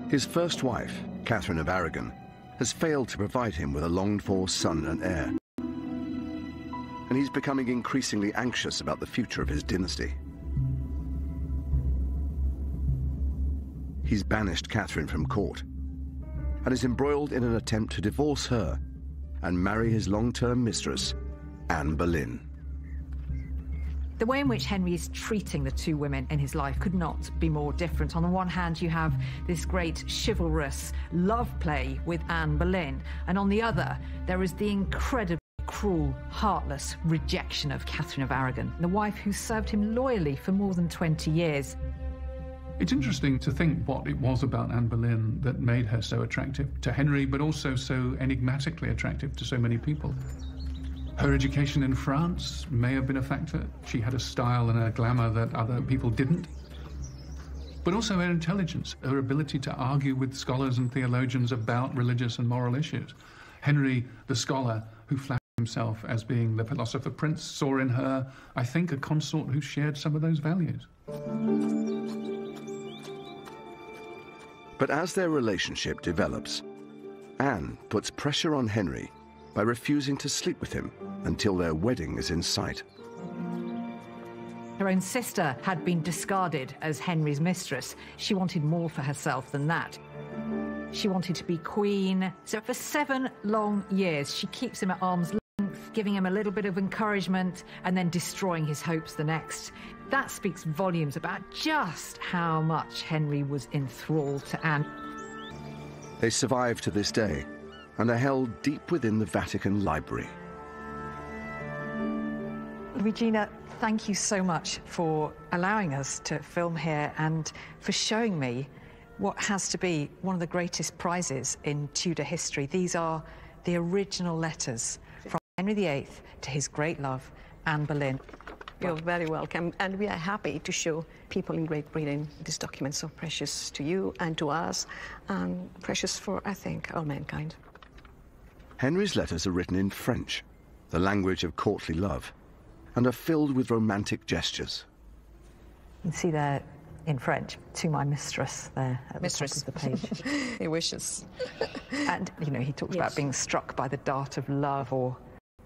His first wife, Catherine of Aragon, has failed to provide him with a longed-for son and heir. And he's becoming increasingly anxious about the future of his dynasty. He's banished Catherine from court and is embroiled in an attempt to divorce her and marry his long-term mistress, Anne Boleyn. The way in which Henry is treating the 2 women in his life could not be more different. On the one hand, you have this great chivalrous love play with Anne Boleyn, and on the other, there is the incredibly cruel, heartless rejection of Catherine of Aragon, the wife who served him loyally for more than 20 years. It's interesting to think what it was about Anne Boleyn that made her so attractive to Henry, but also so enigmatically attractive to so many people. Her education in France may have been a factor. She had a style and a glamour that other people didn't. But also her intelligence, her ability to argue with scholars and theologians about religious and moral issues. Henry, the scholar, who flattered himself as being the philosopher prince, saw in her, I think, a consort who shared some of those values. But as their relationship develops, Anne puts pressure on Henry by refusing to sleep with him until their wedding is in sight. Her own sister had been discarded as Henry's mistress. She wanted more for herself than that. She wanted to be queen. So for 7 long years, she keeps him at arm's length, giving him a little bit of encouragement and then destroying his hopes the next. That speaks volumes about just how much Henry was enthralled to Anne. They survive to this day and are held deep within the Vatican Library. Regina, thank you so much for allowing us to film here and for showing me what has to be one of the greatest prizes in Tudor history. These are the original letters from Henry VIII to his great love, Anne Boleyn. You're very welcome, and we are happy to show people in Great Britain these documents so precious to you and to us, and precious for, I think, all mankind. Henry's letters are written in French, the language of courtly love, and are filled with romantic gestures. You can see there in French, to my mistress, there at the top of the page. He wishes. And, you know, he talks about being struck by the dart of love, or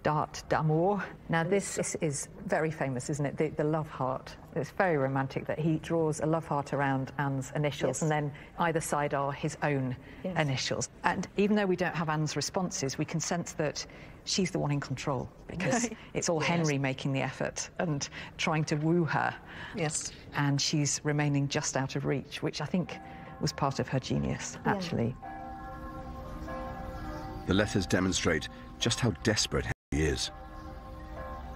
dart d'amour. Now, this is very famous, isn't it? The love heart. It's very romantic that he draws a love heart around Anne's initials, and then either side are his own initials. And even though we don't have Anne's responses, we can sense that she's the one in control, because it's all Henry making the effort and trying to woo her. Yes. And she's remaining just out of reach, which I think was part of her genius, actually. The letters demonstrate just how desperate Henry is.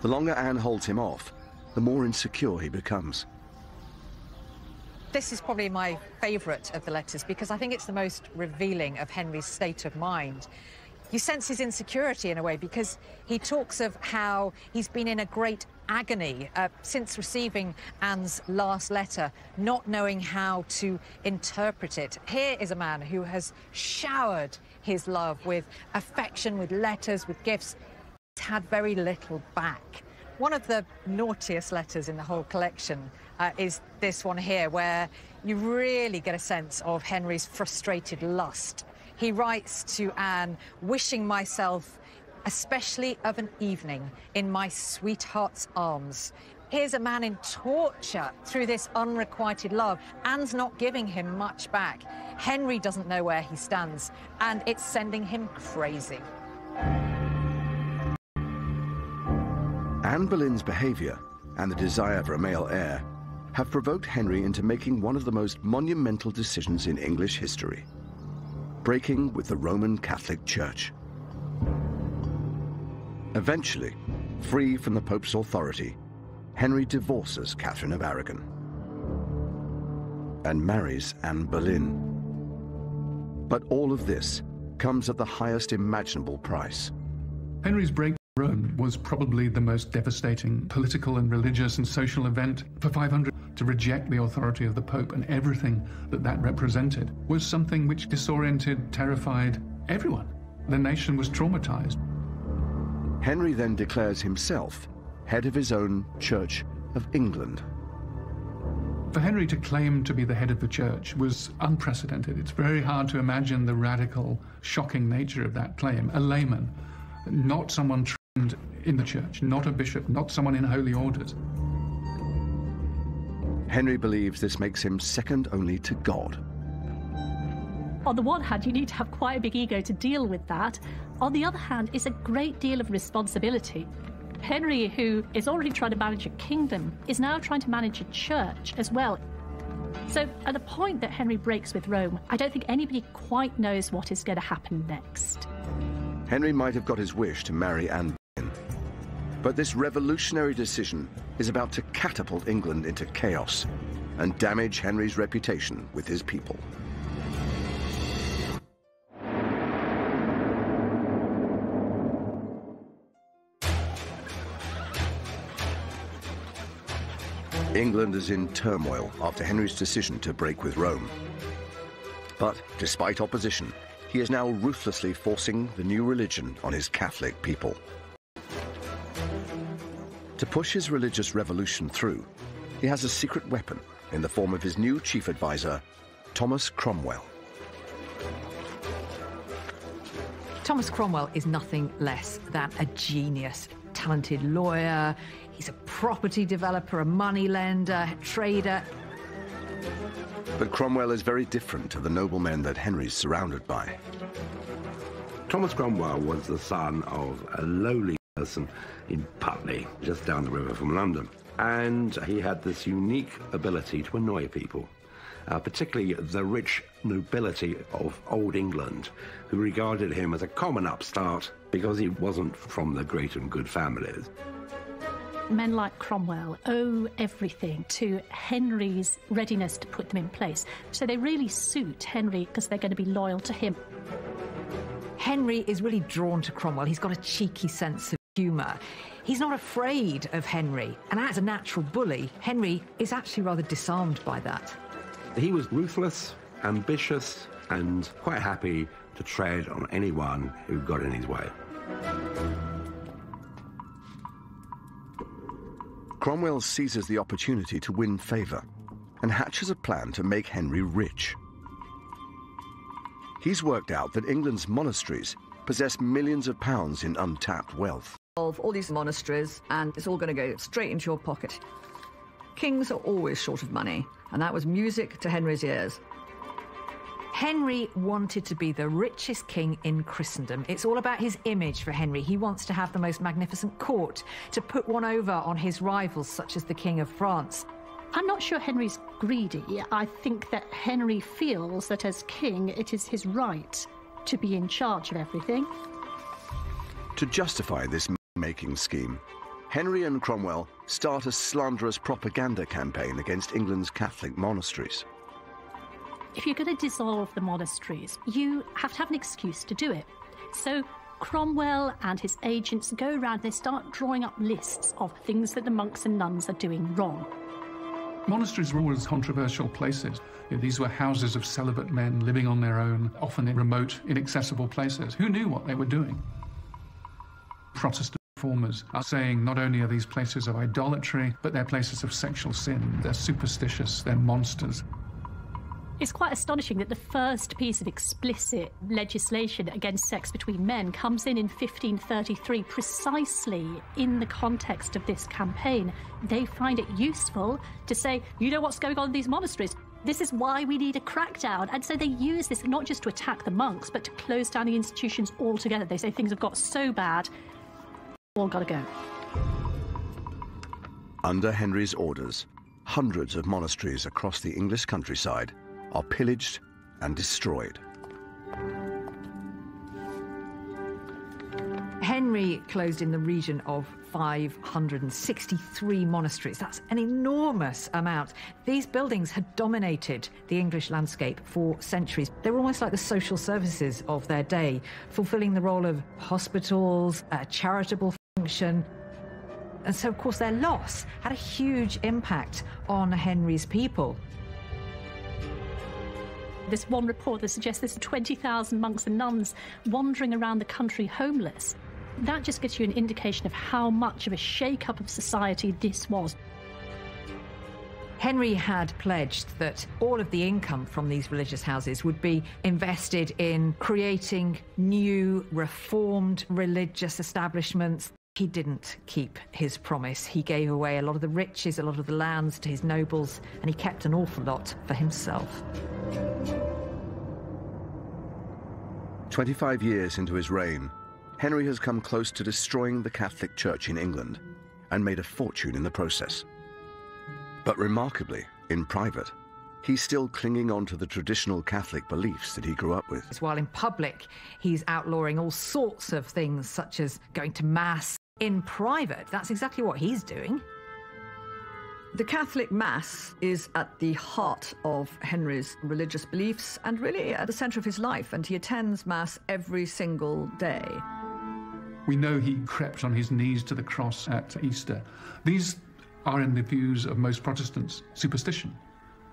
The longer Anne holds him off, the more insecure he becomes. This is probably my favourite of the letters, because I think it's the most revealing of Henry's state of mind. You sense his insecurity in a way, because he talks of how he's been in a great agony since receiving Anne's last letter, not knowing how to interpret it. Here is a man who has showered his love with affection, with letters, with gifts. He's had very little back. One of the naughtiest letters in the whole collection is this one here, where you really get a sense of Henry's frustrated lust. He writes to Anne, wishing myself, especially of an evening, in my sweetheart's arms. Here's a man in torture through this unrequited love. Anne's not giving him much back. Henry doesn't know where he stands, and it's sending him crazy. Anne Boleyn's behaviour and the desire for a male heir have provoked Henry into making one of the most monumental decisions in English history: breaking with the Roman Catholic Church. Eventually, free from the Pope's authority, Henry divorces Catherine of Aragon and marries Anne Boleyn. But all of this comes at the highest imaginable price. Henry's break with Rome was probably the most devastating political and religious and social event for 500. To reject the authority of the Pope and everything that represented was something which disoriented, terrified everyone. The nation was traumatized. Henry then declares himself head of his own Church of England. For Henry to claim to be the head of the church was unprecedented. It's very hard to imagine the radical, shocking nature of that claim. A layman, not someone trained in the church, not a bishop, not someone in holy orders. Henry believes this makes him second only to God. On the one hand, you need to have quite a big ego to deal with that. On the other hand, it's a great deal of responsibility. Henry, who is already trying to manage a kingdom, is now trying to manage a church as well. So at the point that Henry breaks with Rome, I don't think anybody quite knows what is going to happen next. Henry might have got his wish to marry Anne Boleyn, but this revolutionary decision is about to catapult England into chaos and damage Henry's reputation with his people. England is in turmoil after Henry's decision to break with Rome. But despite opposition, he is now ruthlessly forcing the new religion on his Catholic people. To push his religious revolution through, he has a secret weapon in the form of his new chief advisor, Thomas Cromwell. Thomas Cromwell is nothing less than a genius, talented lawyer. He's a property developer, a moneylender, trader. But Cromwell is very different to the noblemen that Henry's surrounded by. Thomas Cromwell was the son of a lowly person in Putney, just down the river from London. And he had this unique ability to annoy people, particularly the rich nobility of Old England, who regarded him as a common upstart because he wasn't from the great and good families. Men like Cromwell owe everything to Henry's readiness to put them in place. So they really suit Henry because they're going to be loyal to him. Henry is really drawn to Cromwell. He's got a cheeky sense of humour. He's not afraid of Henry. And as a natural bully, Henry is actually rather disarmed by that. He was ruthless, ambitious, and quite happy to tread on anyone who got in his way. Cromwell seizes the opportunity to win favour and hatches a plan to make Henry rich. He's worked out that England's monasteries possess millions of pounds in untapped wealth. Of all these monasteries, and it's all going to go straight into your pocket. Kings are always short of money, and that was music to Henry's ears. Henry wanted to be the richest king in Christendom. It's all about his image for Henry. He wants to have the most magnificent court, to put one over on his rivals, such as the King of France. I'm not sure Henry's greedy. I think that Henry feels that as king, it is his right to be in charge of everything. To justify this making scheme, Henry and Cromwell start a slanderous propaganda campaign against England's Catholic monasteries. If you're going to dissolve the monasteries, you have to have an excuse to do it. So Cromwell and his agents go around, they start drawing up lists of things that the monks and nuns are doing wrong. Monasteries were always controversial places. These were houses of celibate men living on their own, often in remote, inaccessible places. Who knew what they were doing? Protestant reformers are saying not only are these places of idolatry, but they're places of sexual sin. They're superstitious, they're monsters. It's quite astonishing that the first piece of explicit legislation against sex between men comes in 1533, precisely in the context of this campaign. They find it useful to say, you know what's going on in these monasteries? This is why we need a crackdown. And so they use this not just to attack the monks, but to close down the institutions altogether. They say things have got so bad, all got to go. Under Henry's orders, hundreds of monasteries across the English countryside are pillaged and destroyed. Henry closed in the region of 563 monasteries. That's an enormous amount. These buildings had dominated the English landscape for centuries. They were almost like the social services of their day, fulfilling the role of hospitals, a charitable function. And so, of course, their loss had a huge impact on Henry's people. There's one report that suggests there's 20,000 monks and nuns wandering around the country homeless. That just gives you an indication of how much of a shake-up of society this was. Henry had pledged that all of the income from these religious houses would be invested in creating new, reformed religious establishments. He didn't keep his promise. He gave away a lot of the riches, a lot of the lands to his nobles, and he kept an awful lot for himself. 25 years into his reign, Henry has come close to destroying the Catholic Church in England and made a fortune in the process. But remarkably, in private, he's still clinging on to the traditional Catholic beliefs that he grew up with. While in public, he's outlawing all sorts of things, such as going to Mass. In private, that's exactly what he's doing. The Catholic Mass is at the heart of Henry's religious beliefs and really at the centre of his life, and he attends Mass every single day. We know he crept on his knees to the cross at Easter. These are, in the views of most Protestants, superstition.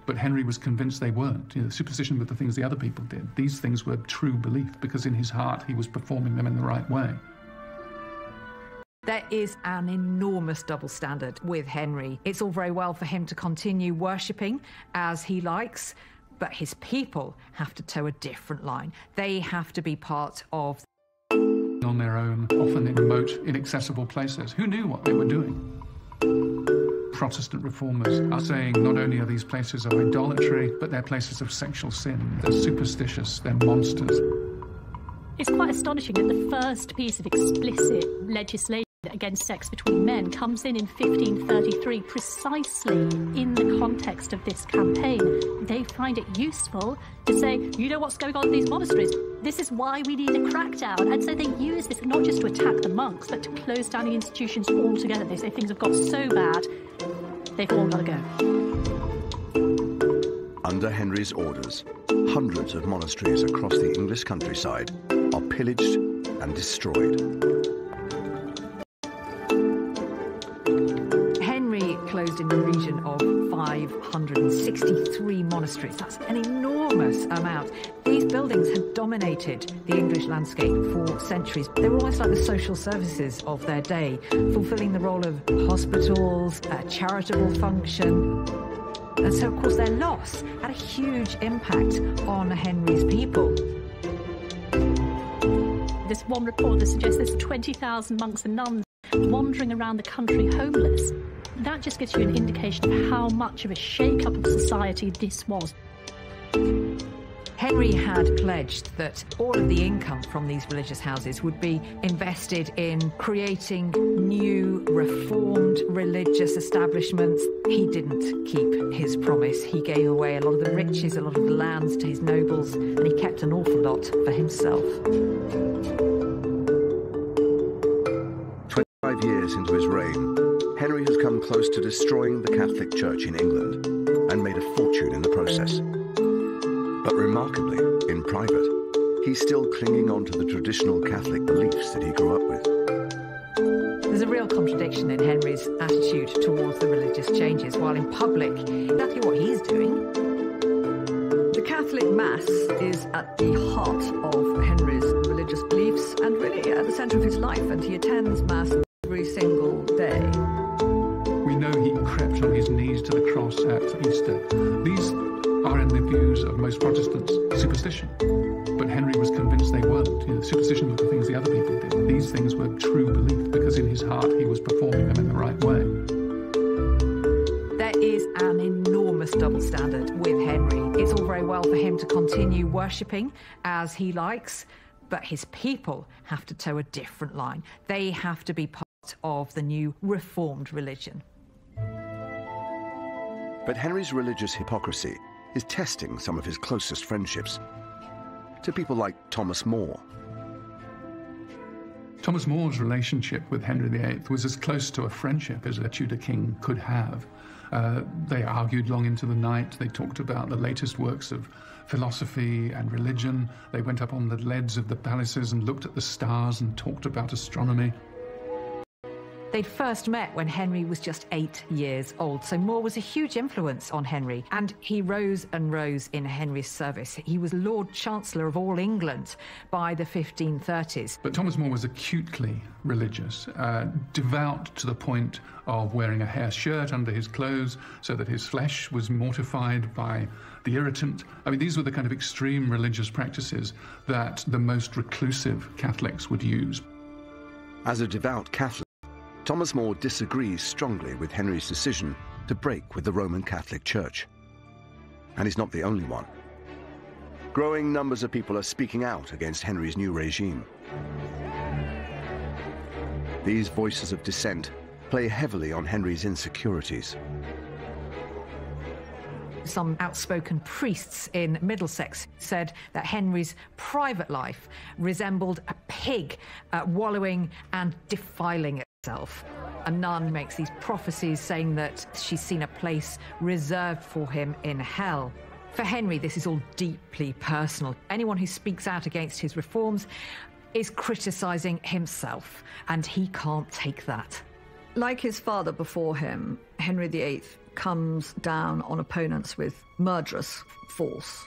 But Henry was convinced they weren't. Superstition with the things the other people did. These things were true belief, because in his heart he was performing them in the right way. There is an enormous double standard with Henry. It's all very well for him to continue worshipping as he likes, but his people have to toe a different line. They have to be part of on their own, often in remote, inaccessible places. Who knew what they were doing? Protestant reformers are saying not only are these places of idolatry, but they're places of sexual sin. They're superstitious, they're monsters. It's quite astonishing that the first piece of explicit legislation against sex between men comes in 1533, precisely in the context of this campaign. They find it useful to say, you know what's going on in these monasteries? This is why we need a crackdown. And so they use this not just to attack the monks, but to close down the institutions altogether. They say things have got so bad, they've all got to go. Under Henry's orders, hundreds of monasteries across the English countryside are pillaged and destroyed. Closed in the region of 563 monasteries. That's an enormous amount. These buildings had dominated the English landscape for centuries. They were almost like the social services of their day, fulfilling the role of hospitals, a charitable function. And so, of course, their loss had a huge impact on Henry's people. There's one report that suggests there's 20,000 monks and nuns wandering around the country homeless. That just gives you an indication of how much of a shake-up of society this was. Henry had pledged that all of the income from these religious houses would be invested in creating new, reformed religious establishments. He didn't keep his promise. He gave away a lot of the riches, a lot of the lands to his nobles, and he kept an awful lot for himself. 25 years into his reign, Henry has come close to destroying the Catholic Church in England and made a fortune in the process. But remarkably, in private, he's still clinging on to the traditional Catholic beliefs that he grew up with. There's a real contradiction in Henry's attitude towards the religious changes, while in public, exactly what he's doing. The Catholic Mass is at the heart of Henry's religious beliefs and really at the centre of his life, and he attends Mass every single day. We know he crept on his knees to the cross at Easter. These are, in the views of most Protestants, superstition. But Henry was convinced they weren't. Superstition with the things the other people did. These things were true belief, because in his heart he was performing them in the right way. There is an enormous double standard with Henry. It's all very well for him to continue worshipping as he likes, but his people have to toe a different line. They have to be part of the new reformed religion. But Henry's religious hypocrisy is testing some of his closest friendships. To people like Thomas More. Thomas More's relationship with Henry VIII was as close to a friendship as a Tudor king could have. They argued long into the night. They talked about the latest works of philosophy and religion. They went up on the leads of the palaces and looked at the stars and talked about astronomy. They'd first met when Henry was just 8 years old, so More was a huge influence on Henry, and he rose and rose in Henry's service. He was Lord Chancellor of all England by the 1530s. But Thomas More was acutely religious, devout to the point of wearing a hair shirt under his clothes so that his flesh was mortified by the irritant. I mean, these were the kind of extreme religious practices that the most reclusive Catholics would use. As a devout Catholic, Thomas More disagrees strongly with Henry's decision to break with the Roman Catholic Church. And he's not the only one. Growing numbers of people are speaking out against Henry's new regime. These voices of dissent play heavily on Henry's insecurities. Some outspoken priests in Middlesex said that Henry's private life resembled a pig wallowing and defiling itself. A nun makes these prophecies saying that she's seen a place reserved for him in hell. For Henry, this is all deeply personal. Anyone who speaks out against his reforms is criticising himself, and he can't take that. Like his father before him, Henry VIII comes down on opponents with murderous force.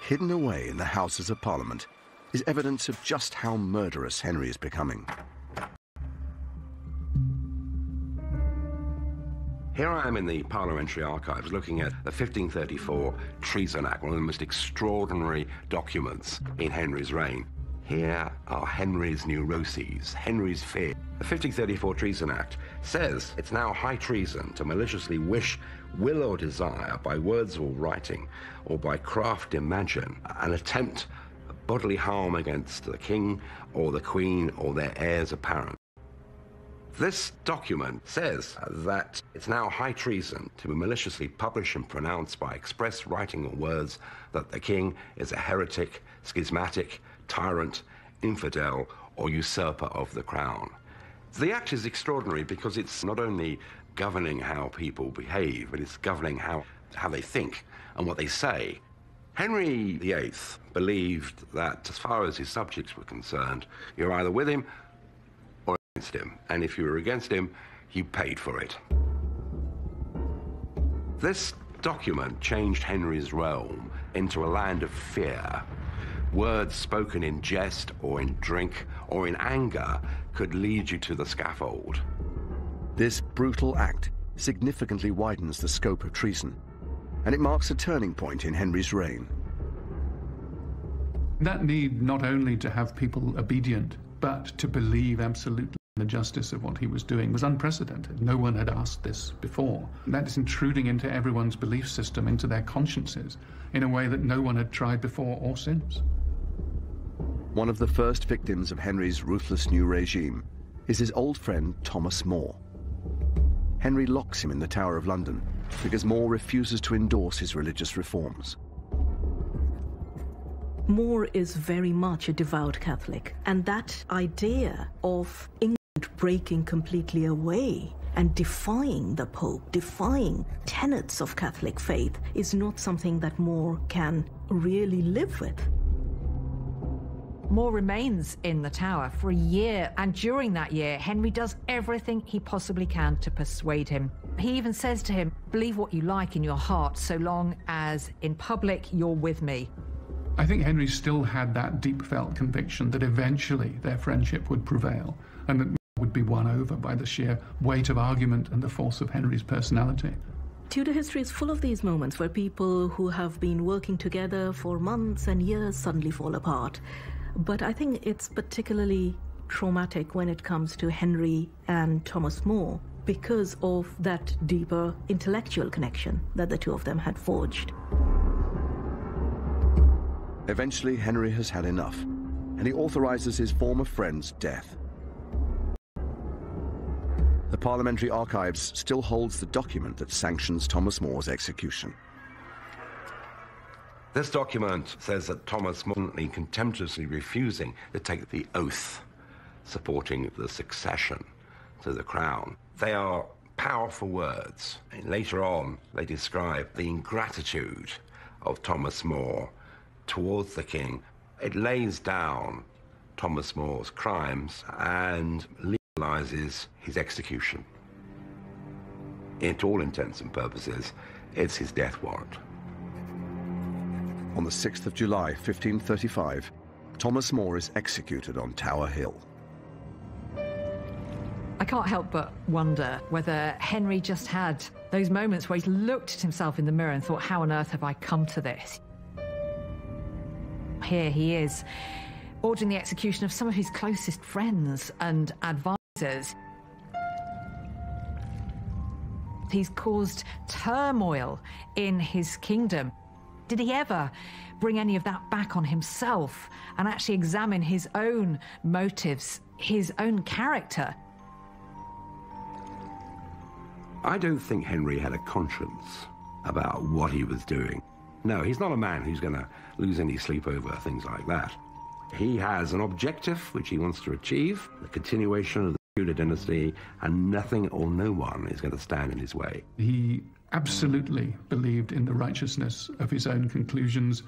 Hidden away in the Houses of Parliament is evidence of just how murderous Henry is becoming. Here I am in the Parliamentary Archives looking at the 1534 Treason Act, one of the most extraordinary documents in Henry's reign. Here are Henry's neuroses, Henry's fear. The 1534 Treason Act says it's now high treason to maliciously wish, will or desire, by words or writing, or by craft imagine, an attempt of bodily harm against the king or the queen or their heirs apparent. This document says that it's now high treason to maliciously publish and pronounce by express writing or words that the king is a heretic, schismatic, tyrant, infidel, or usurper of the crown. The act is extraordinary because it's not only governing how people behave, but it's governing how they think and what they say. Henry VIII believed that as far as his subjects were concerned, you're either with him or against him, and if you were against him, you paid for it. This document changed Henry's realm into a land of fear. Words spoken in jest or in drink or in anger could lead you to the scaffold. This brutal act significantly widens the scope of treason, and it marks a turning point in Henry's reign. That need not only to have people obedient, but to believe absolutely in the justice of what he was doing was unprecedented. No one had asked this before. That is intruding into everyone's belief system, into their consciences, in a way that no one had tried before or since. One of the first victims of Henry's ruthless new regime is his old friend Thomas More. Henry locks him in the Tower of London because More refuses to endorse his religious reforms. More is very much a devout Catholic, and that idea of England breaking completely away and defying the Pope, defying tenets of Catholic faith, is not something that More can really live with. More remains in the Tower for a year, and during that year, Henry does everything he possibly can to persuade him. He even says to him, believe what you like in your heart, so long as in public you're with me. I think Henry still had that deep-felt conviction that eventually their friendship would prevail, and that would be won over by the sheer weight of argument and the force of Henry's personality. Tudor history is full of these moments where people who have been working together for months and years suddenly fall apart. But I think it's particularly traumatic when it comes to Henry and Thomas More because of that deeper intellectual connection that the two of them had forged. Eventually, Henry has had enough, and he authorizes his former friend's death. The Parliamentary Archives still holds the document that sanctions Thomas More's execution. This document says that Thomas More, contemptuously refusing to take the oath supporting the succession to the crown. They are powerful words. And later on, they describe the ingratitude of Thomas More towards the king. It lays down Thomas More's crimes and legalizes his execution. To all intents and purposes, it's his death warrant. On the 6th of July, 1535, Thomas More is executed on Tower Hill. I can't help but wonder whether Henry just had those moments where he looked at himself in the mirror and thought, how on earth have I come to this? Here he is, ordering the execution of some of his closest friends and advisors. He's caused turmoil in his kingdom. Did he ever bring any of that back on himself and actually examine his own motives, his own character? I don't think Henry had a conscience about what he was doing. No, he's not a man who's going to lose any sleep over things like that. He has an objective which he wants to achieve, the continuation of the Tudor dynasty, and nothing or no one is going to stand in his way. He absolutely believed in the righteousness of his own conclusions,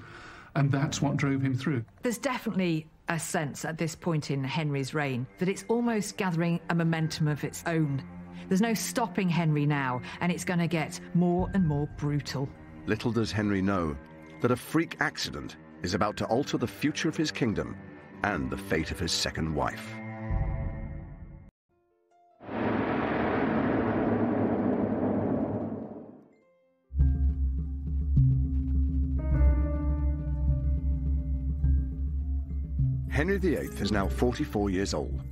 and that's what drove him through. There's definitely a sense at this point in Henry's reign that it's almost gathering a momentum of its own. There's no stopping Henry now, and it's going to get more and more brutal. Little does Henry know that a freak accident is about to alter the future of his kingdom and the fate of his second wife. Henry VIII is now 44 years old,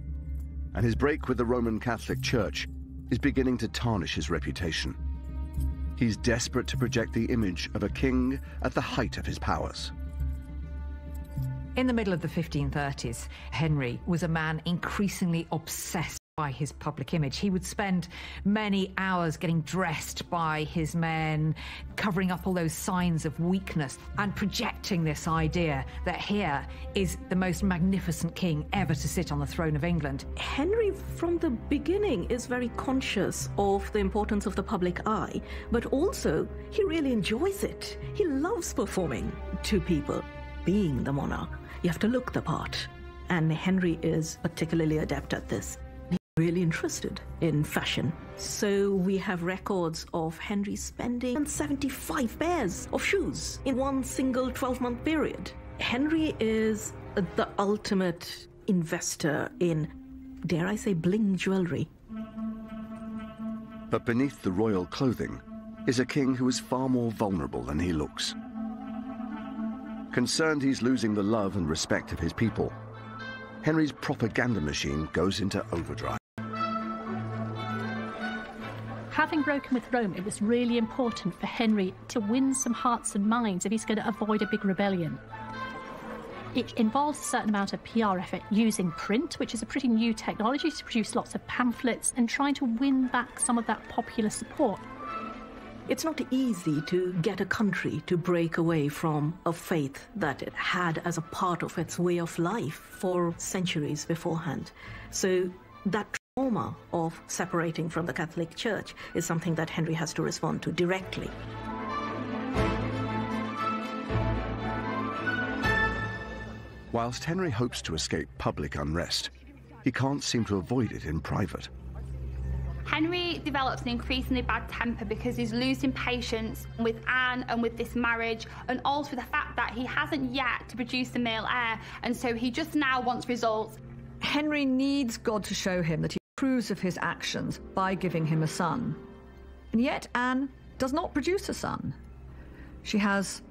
and his break with the Roman Catholic Church is beginning to tarnish his reputation. He's desperate to project the image of a king at the height of his powers. In the middle of the 1530s, Henry was a man increasingly obsessed by his public image. He would spend many hours getting dressed by his men, covering up all those signs of weakness and projecting this idea that here is the most magnificent king ever to sit on the throne of England. Henry, from the beginning, is very conscious of the importance of the public eye, but also he really enjoys it. He loves performing to people. Being the monarch, you have to look the part, and Henry is particularly adept at this. Really interested in fashion. So we have records of Henry spending 75 pairs of shoes in one single 12-month period. Henry is the ultimate investor in, dare I say, bling jewelry. But beneath the royal clothing is a king who is far more vulnerable than he looks. Concerned he's losing the love and respect of his people, Henry's propaganda machine goes into overdrive. Having broken with Rome, it was really important for Henry to win some hearts and minds if he's going to avoid a big rebellion. It involves a certain amount of PR effort using print, which is a pretty new technology, to produce lots of pamphlets and trying to win back some of that popular support. It's not easy to get a country to break away from a faith that it had as a part of its way of life for centuries beforehand. So that trauma of separating from the Catholic Church is something that Henry has to respond to directly. Whilst Henry hopes to escape public unrest, he can't seem to avoid it in private. Henry develops an increasingly bad temper because he's losing patience with Anne and with this marriage, and also the fact that he hasn't yet produced the male heir, and so he just now wants results. Henry needs God to show him that he approves of his actions by giving him a son. And yet Anne does not produce a son. She has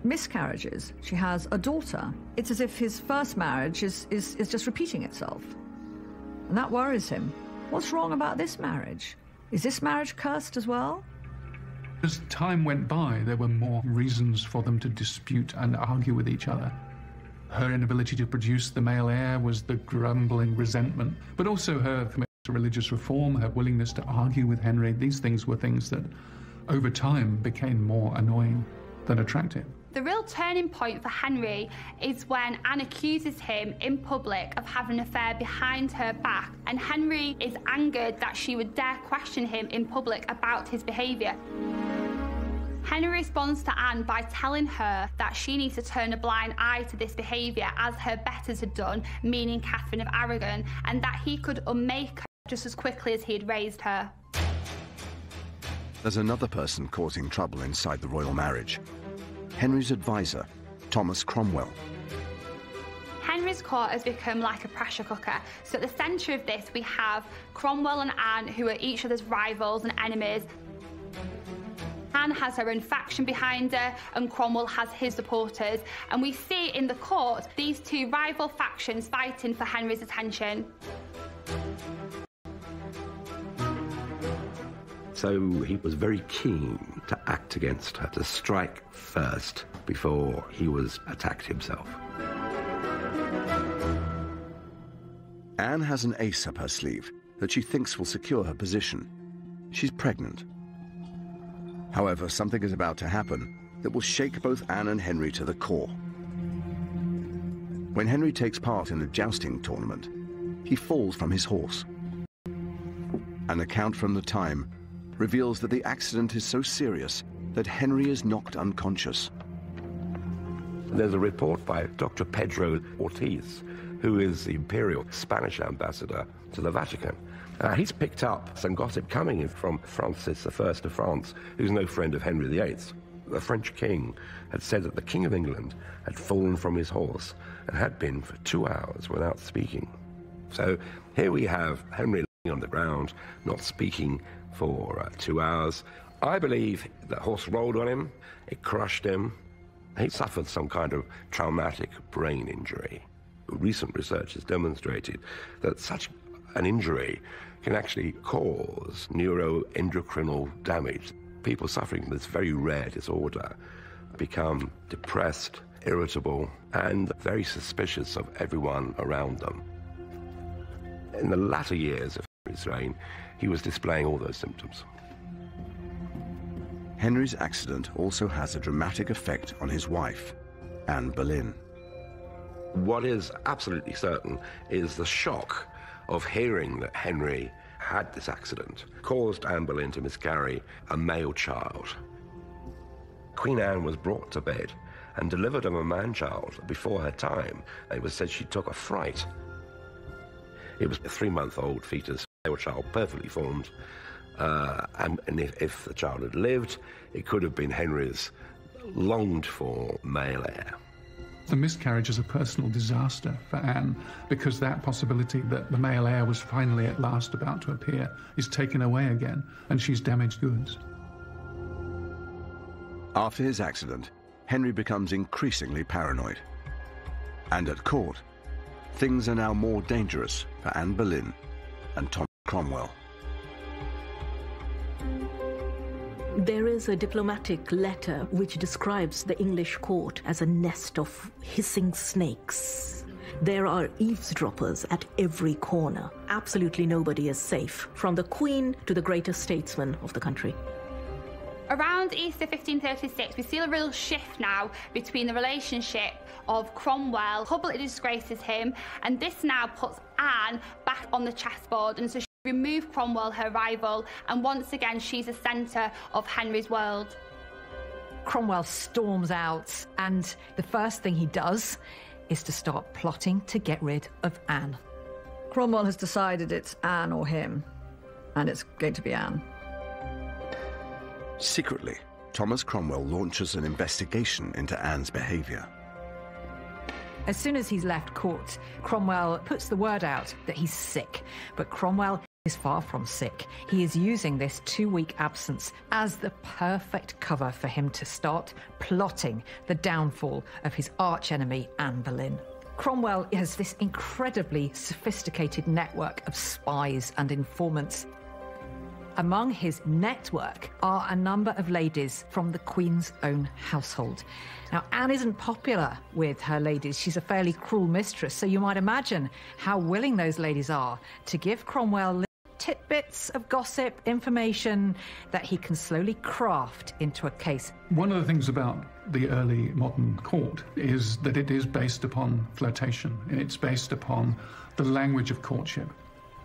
miscarriages. She has a daughter. It's as if his first marriage is just repeating itself. And that worries him. What's wrong about this marriage? Is this marriage cursed as well? As time went by, there were more reasons for them to dispute and argue with each other. Her inability to produce the male heir was the grumbling resentment, but also her commitment to religious reform, her willingness to argue with Henry. These things were things that, over time, became more annoying than attractive. The real turning point for Henry is when Anne accuses him in public of having an affair behind her back, and Henry is angered that she would dare question him in public about his behaviour. Henry responds to Anne by telling her that she needs to turn a blind eye to this behaviour as her betters had done, meaning Catherine of Aragon, and that he could unmake her just as quickly as he had raised her. There's another person causing trouble inside the royal marriage. Henry's advisor, Thomas Cromwell. Henry's court has become like a pressure cooker. So at the centre of this, we have Cromwell and Anne, who are each other's rivals and enemies. Anne has her own faction behind her, and Cromwell has his supporters. And we see in the court these two rival factions fighting for Henry's attention. So he was very keen to act against her, to strike first before he was attacked himself. Anne has an ace up her sleeve that she thinks will secure her position. She's pregnant. However, something is about to happen that will shake both Anne and Henry to the core. When Henry takes part in a jousting tournament, he falls from his horse. An account from the time reveals that the accident is so serious that Henry is knocked unconscious. There's a report by Dr. Pedro Ortiz, who is the imperial Spanish ambassador to the Vatican. He's picked up some gossip coming in from Francis I of France, who's no friend of Henry VIII. The French king had said that the King of England had fallen from his horse and had been for 2 hours without speaking. So here we have Henry laying on the ground, not speaking for 2 hours. I believe the horse rolled on him, it crushed him. He suffered some kind of traumatic brain injury. Recent research has demonstrated that such an injury can actually cause neuroendocrinal damage. People suffering from this very rare disorder become depressed, irritable, and very suspicious of everyone around them. In the latter years of Henry's reign, he was displaying all those symptoms. Henry's accident also has a dramatic effect on his wife, Anne Boleyn. What is absolutely certain is the shock of hearing that Henry had this accident caused Anne Boleyn to miscarry a male child. Queen Anne was brought to bed and delivered of a man-child before her time. It was said she took a fright. It was a 3-month-old fetus, male child, perfectly formed, and if the child had lived, it could have been Henry's longed-for male heir. The miscarriage is a personal disaster for Anne, because that possibility that the male heir was finally at last about to appear is taken away again, and she's damaged goods. After his accident, Henry becomes increasingly paranoid. And at court, things are now more dangerous for Anne Boleyn and Thomas Cromwell. There is a diplomatic letter which describes the English court as a nest of hissing snakes. There are eavesdroppers at every corner. Absolutely nobody is safe, from the Queen to the greatest statesman of the country. Around Easter 1536, we see a real shift now between the relationship of Cromwell, publicly disgraces him, and this now puts Anne back on the chessboard, and so she removed Cromwell, her rival, and once again she's the centre of Henry's world. Cromwell storms out, and the first thing he does is to start plotting to get rid of Anne. Cromwell has decided it's Anne or him, and it's going to be Anne. Secretly, Thomas Cromwell launches an investigation into Anne's behaviour. As soon as he's left court, Cromwell puts the word out that he's sick, but Cromwell is far from sick. He is using this 2-week absence as the perfect cover for him to start plotting the downfall of his archenemy, Anne Boleyn. Cromwell has this incredibly sophisticated network of spies and informants. Among his network are a number of ladies from the Queen's own household. Now, Anne isn't popular with her ladies. She's a fairly cruel mistress, so you might imagine how willing those ladies are to give Cromwell tidbits of gossip, information that he can slowly craft into a case. One of the things about the early modern court is that it is based upon flirtation, and it's based upon the language of courtship.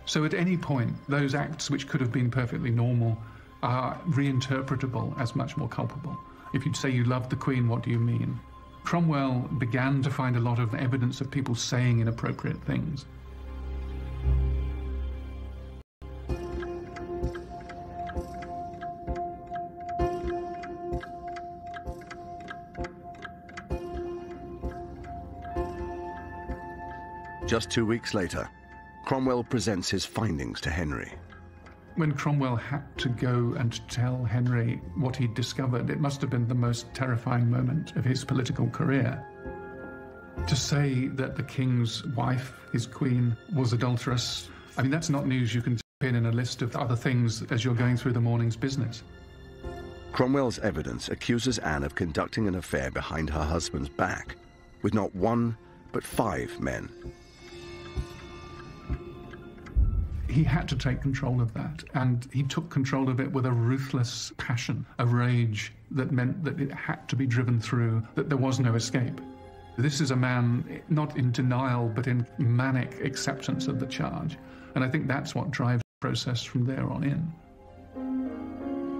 So at any point, those acts which could have been perfectly normal are reinterpretable as much more culpable. If you'd say you love the Queen, what do you mean? Cromwell began to find a lot of evidence of people saying inappropriate things. Just 2 weeks later, Cromwell presents his findings to Henry. When Cromwell had to go and tell Henry what he'd discovered, it must have been the most terrifying moment of his political career. To say that the king's wife, his queen, was adulterous, I mean, that's not news you can pin in a list of other things as you're going through the morning's business. Cromwell's evidence accuses Anne of conducting an affair behind her husband's back with not 1, but 5 men. He had to take control of that, and he took control of it with a ruthless passion, a rage that meant that it had to be driven through, that there was no escape. This is a man not in denial, but in manic acceptance of the charge, and I think that's what drives the process from there on in.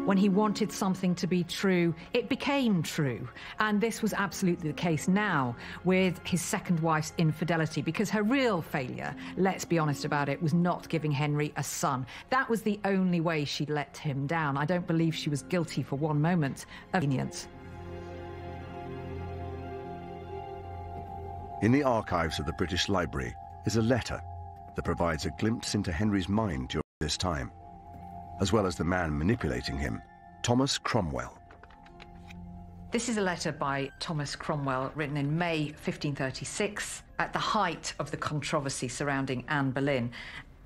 When he wanted something to be true, it became true. And this was absolutely the case now with his second wife's infidelity, because her real failure, let's be honest about it, was not giving Henry a son. That was the only way she let him down. I don't believe she was guilty for one moment of lenience. In the archives of the British Library is a letter that provides a glimpse into Henry's mind during this time, as well as the man manipulating him, Thomas Cromwell. This is a letter by Thomas Cromwell written in May 1536 at the height of the controversy surrounding Anne Boleyn.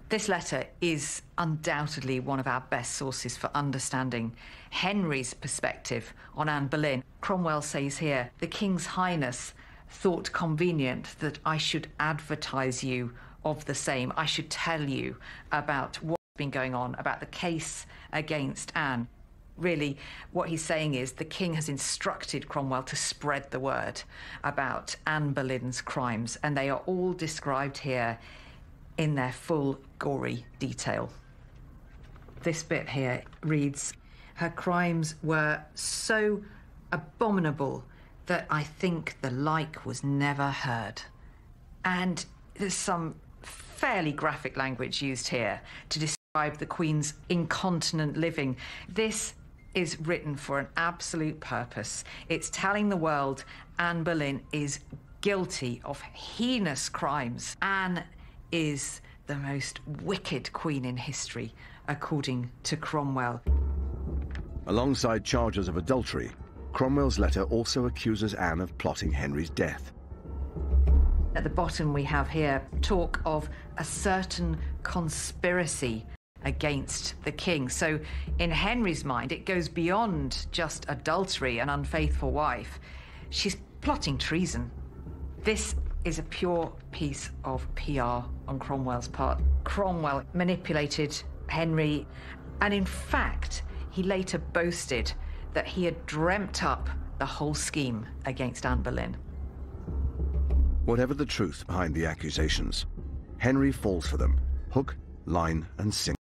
This letter is undoubtedly one of our best sources for understanding Henry's perspective on Anne Boleyn. Cromwell says here, "The King's Highness thought convenient that I should advertise you of the same. I should tell you about what's been going on, about the case against Anne." Really, what he's saying is the king has instructed Cromwell to spread the word about Anne Boleyn's crimes, and they are all described here in their full gory detail. This bit here reads, "Her crimes were so abominable that I think the like was never heard." And there's some fairly graphic language used here to describe the Queen's incontinent living. This is written for an absolute purpose. It's telling the world Anne Boleyn is guilty of heinous crimes. Anne is the most wicked queen in history, according to Cromwell. Alongside charges of adultery, Cromwell's letter also accuses Anne of plotting Henry's death. At the bottom we have here talk of a certain conspiracy against the king. So in Henry's mind, it goes beyond just adultery, an unfaithful wife. She's plotting treason. This is a pure piece of PR on Cromwell's part. Cromwell manipulated Henry, and in fact, he later boasted that he had dreamt up the whole scheme against Anne Boleyn. Whatever the truth behind the accusations, Henry falls for them, hook, line, and sinker.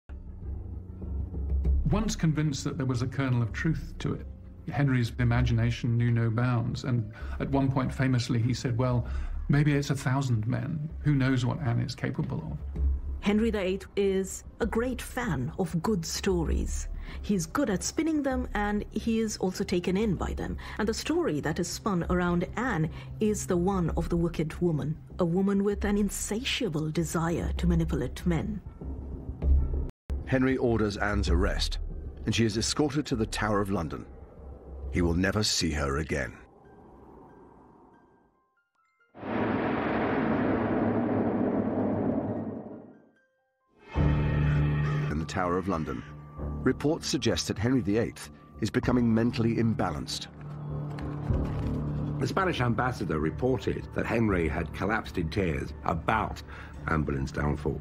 Once convinced that there was a kernel of truth to it, Henry's imagination knew no bounds, and at one point famously he said, well, maybe it's 1,000 men. Who knows what Anne is capable of? Henry VIII is a great fan of good stories. He's good at spinning them, and he is also taken in by them. And the story that is spun around Anne is the one of the wicked woman, a woman with an insatiable desire to manipulate men. Henry orders Anne's arrest, and she is escorted to the Tower of London. He will never see her again. In the Tower of London, reports suggest that Henry VIII is becoming mentally imbalanced. The Spanish ambassador reported that Henry had collapsed in tears about Anne Boleyn's downfall.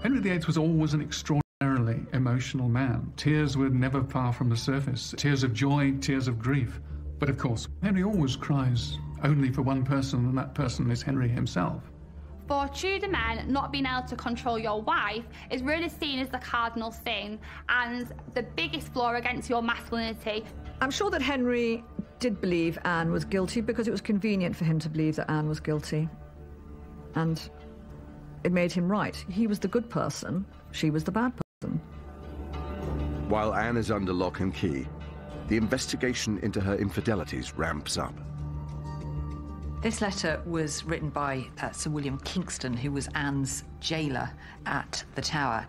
Henry VIII was always an extraordinarily emotional man. Tears were never far from the surface. Tears of joy, tears of grief. But of course, Henry always cries only for one person, and that person is Henry himself. For Tudor men, not being able to control your wife is really seen as the cardinal sin and the biggest flaw against your masculinity. I'm sure that Henry did believe Anne was guilty because it was convenient for him to believe that Anne was guilty. And it made him right. He was the good person, she was the bad person. While Anne is under lock and key, the investigation into her infidelities ramps up. This letter was written by Sir William Kingston, who was Anne's jailer at the Tower.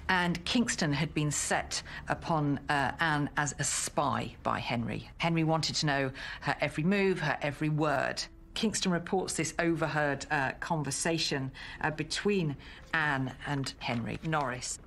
And Kingston had been set upon Anne as a spy by Henry. Henry wanted to know her every move, her every word. Kingston reports this overheard conversation between Anne and Henry. Norris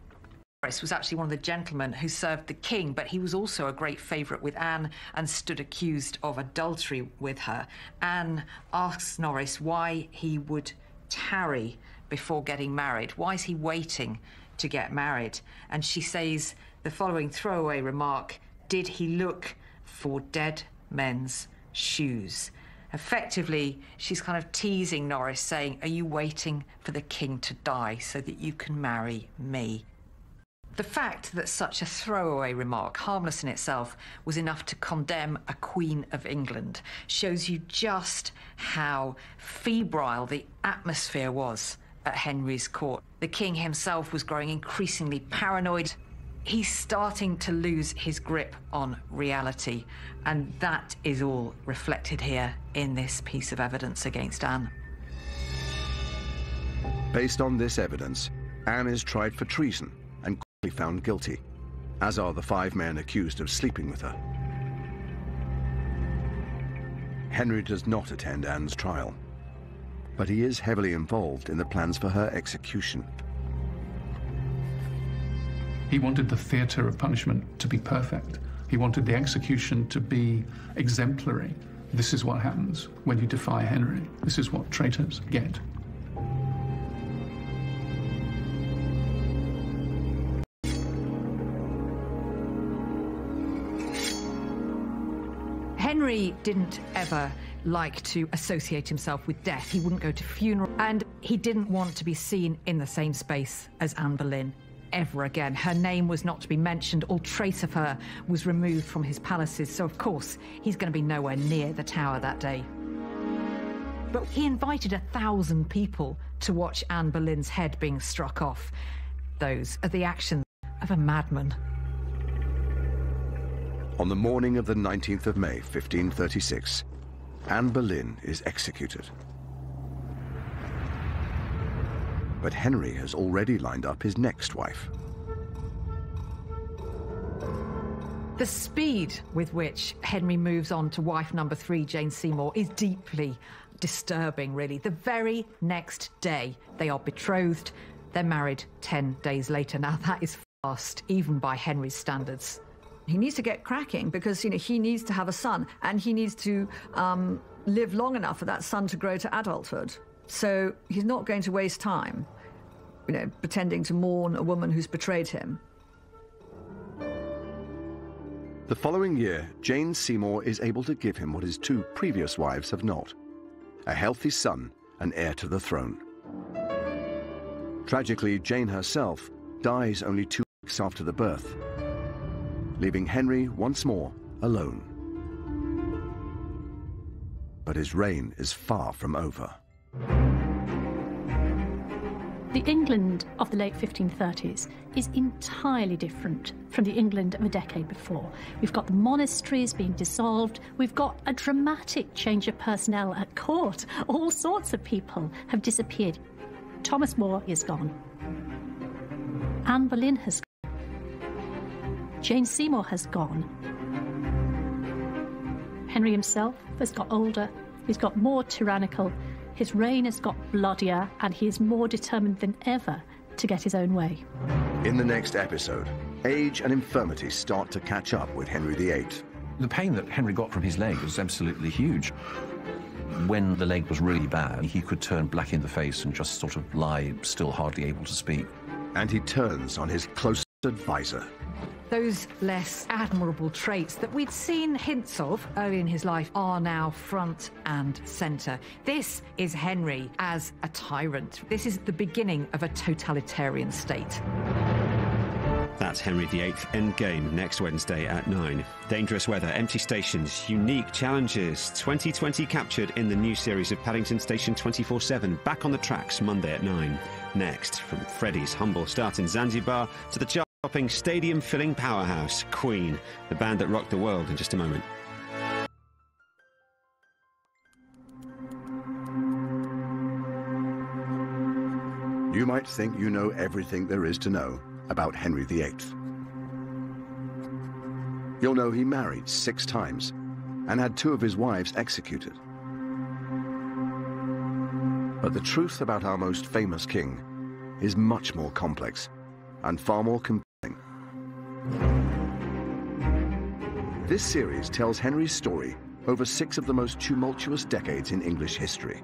was actually one of the gentlemen who served the king, but he was also a great favourite with Anne and stood accused of adultery with her. Anne asks Norris why he would tarry before getting married. Why is he waiting to get married? And she says the following throwaway remark, "Did he look for dead men's shoes?" Effectively, she's kind of teasing Norris, saying, are you waiting for the king to die so that you can marry me? The fact that such a throwaway remark, harmless in itself, was enough to condemn a Queen of England shows you just how febrile the atmosphere was at Henry's court. The king himself was growing increasingly paranoid. He's starting to lose his grip on reality, and that is all reflected here in this piece of evidence against Anne. Based on this evidence, Anne is tried for treason and quickly found guilty, as are the 5 men accused of sleeping with her. Henry does not attend Anne's trial, but he is heavily involved in the plans for her execution. He wanted the theatre of punishment to be perfect. He wanted the execution to be exemplary. This is what happens when you defy Henry. This is what traitors get. Henry didn't ever like to associate himself with death. He wouldn't go to funerals, and he didn't want to be seen in the same space as Anne Boleyn ever again. Her name was not to be mentioned. All trace of her was removed from his palaces, so of course he's going to be nowhere near the Tower that day. But he invited 1,000 people to watch Anne Boleyn's head being struck off. Those are the actions of a madman. On the morning of the 19th of May, 1536, Anne Boleyn is executed. But Henry has already lined up his next wife. The speed with which Henry moves on to wife number 3, Jane Seymour, is deeply disturbing, really. The very next day, they are betrothed. They're married 10 days later. Now, that is fast, even by Henry's standards. He needs to get cracking because, he needs to have a son, and he needs to live long enough for that son to grow to adulthood. So he's not going to waste time, pretending to mourn a woman who's betrayed him. The following year, Jane Seymour is able to give him what his 2 previous wives have not: a healthy son and heir to the throne. Tragically, Jane herself dies only 2 weeks after the birth, leaving Henry once more alone. But his reign is far from over. The England of the late 1530s is entirely different from the England of a decade before. We've got the monasteries being dissolved. We've got a dramatic change of personnel at court. All sorts of people have disappeared. Thomas More is gone. Anne Boleyn has gone. Jane Seymour has gone. Henry himself has got older. He's got more tyrannical. His reign has got bloodier, and he is more determined than ever to get his own way. In the next episode, age and infirmity start to catch up with Henry VIII. The pain that Henry got from his leg was absolutely huge. When the leg was really bad, he could turn black in the face and just sort of lie, still hardly able to speak. And he turns on his closest advisor. Those less admirable traits that we'd seen hints of early in his life are now front and centre. This is Henry as a tyrant. This is the beginning of a totalitarian state. That's Henry VIII Endgame next Wednesday at 9. Dangerous weather, empty stations, unique challenges. 2020 captured in the new series of Paddington Station 24/7. Back on the tracks Monday at 9. Next, from Freddie's humble start in Zanzibar to the chart-topping, stadium-filling powerhouse, Queen, the band that rocked the world, in just a moment. You might think you know everything there is to know about Henry VIII. You'll know he married 6 times and had 2 of his wives executed. But the truth about our most famous king is much more complex and far more compelling. This series tells Henry's story over 6 of the most tumultuous decades in English history,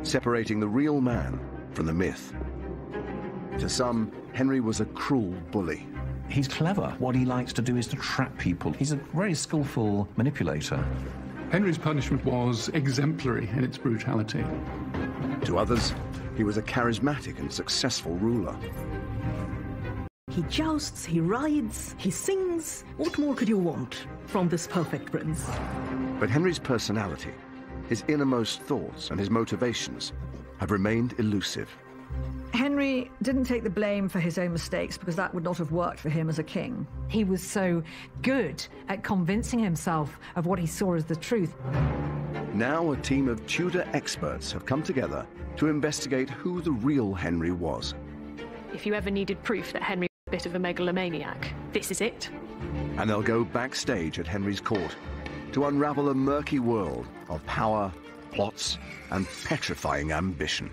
separating the real man from the myth. To some, Henry was a cruel bully. He's clever. What he likes to do is to trap people. He's a very skillful manipulator. Henry's punishment was exemplary in its brutality. To others, he was a charismatic and successful ruler. He jousts, he rides, he sings. What more could you want from this perfect prince? But Henry's personality, his innermost thoughts and his motivations have remained elusive. Henry didn't take the blame for his own mistakes because that would not have worked for him as a king. He was so good at convincing himself of what he saw as the truth. Now a team of Tudor experts have come together to investigate who the real Henry was. If you ever needed proof that Henry was a bit of a megalomaniac, this is it. And they'll go backstage at Henry's court to unravel a murky world of power, plots, and petrifying ambition.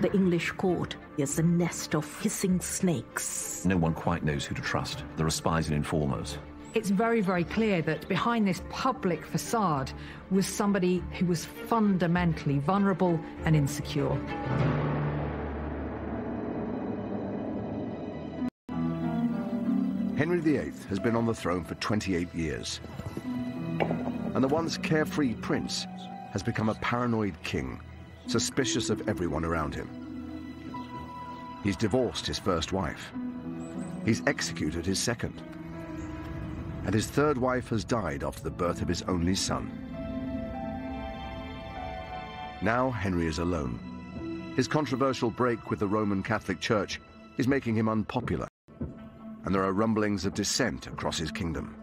The English court is a nest of hissing snakes. No one quite knows who to trust. There are spies and informers. It's very, very clear that behind this public facade was somebody who was fundamentally vulnerable and insecure. Henry VIII has been on the throne for 28 years. And the once carefree prince has become a paranoid king, suspicious of everyone around him. He's divorced his first wife. He's executed his second. And his third wife has died after the birth of his only son. Now Henry is alone. His controversial break with the Roman Catholic Church is making him unpopular, and there are rumblings of dissent across his kingdom.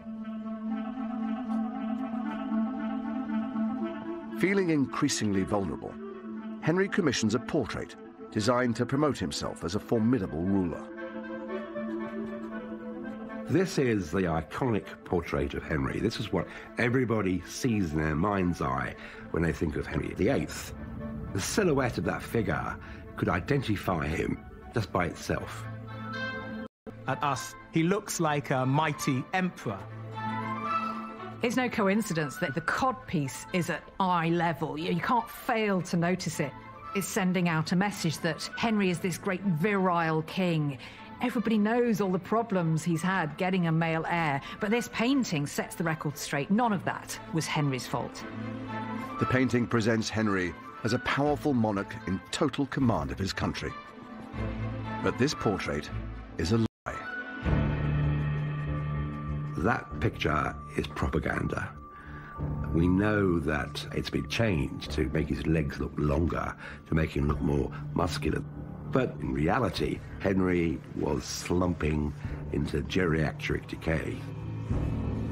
Feeling increasingly vulnerable, Henry commissions a portrait designed to promote himself as a formidable ruler. This is the iconic portrait of Henry. This is what everybody sees in their mind's eye when they think of Henry VIII. The silhouette of that figure could identify him just by itself. At us, he looks like a mighty emperor. It's no coincidence that the codpiece is at eye level. You can't fail to notice it. It's sending out a message that Henry is this great virile king. Everybody knows all the problems he's had getting a male heir, but this painting sets the record straight. None of that was Henry's fault. The painting presents Henry as a powerful monarch in total command of his country. But this portrait is a lie. That picture is propaganda. We know that it's been changed to make his legs look longer, to make him look more muscular. But in reality, Henry was slumping into geriatric decay.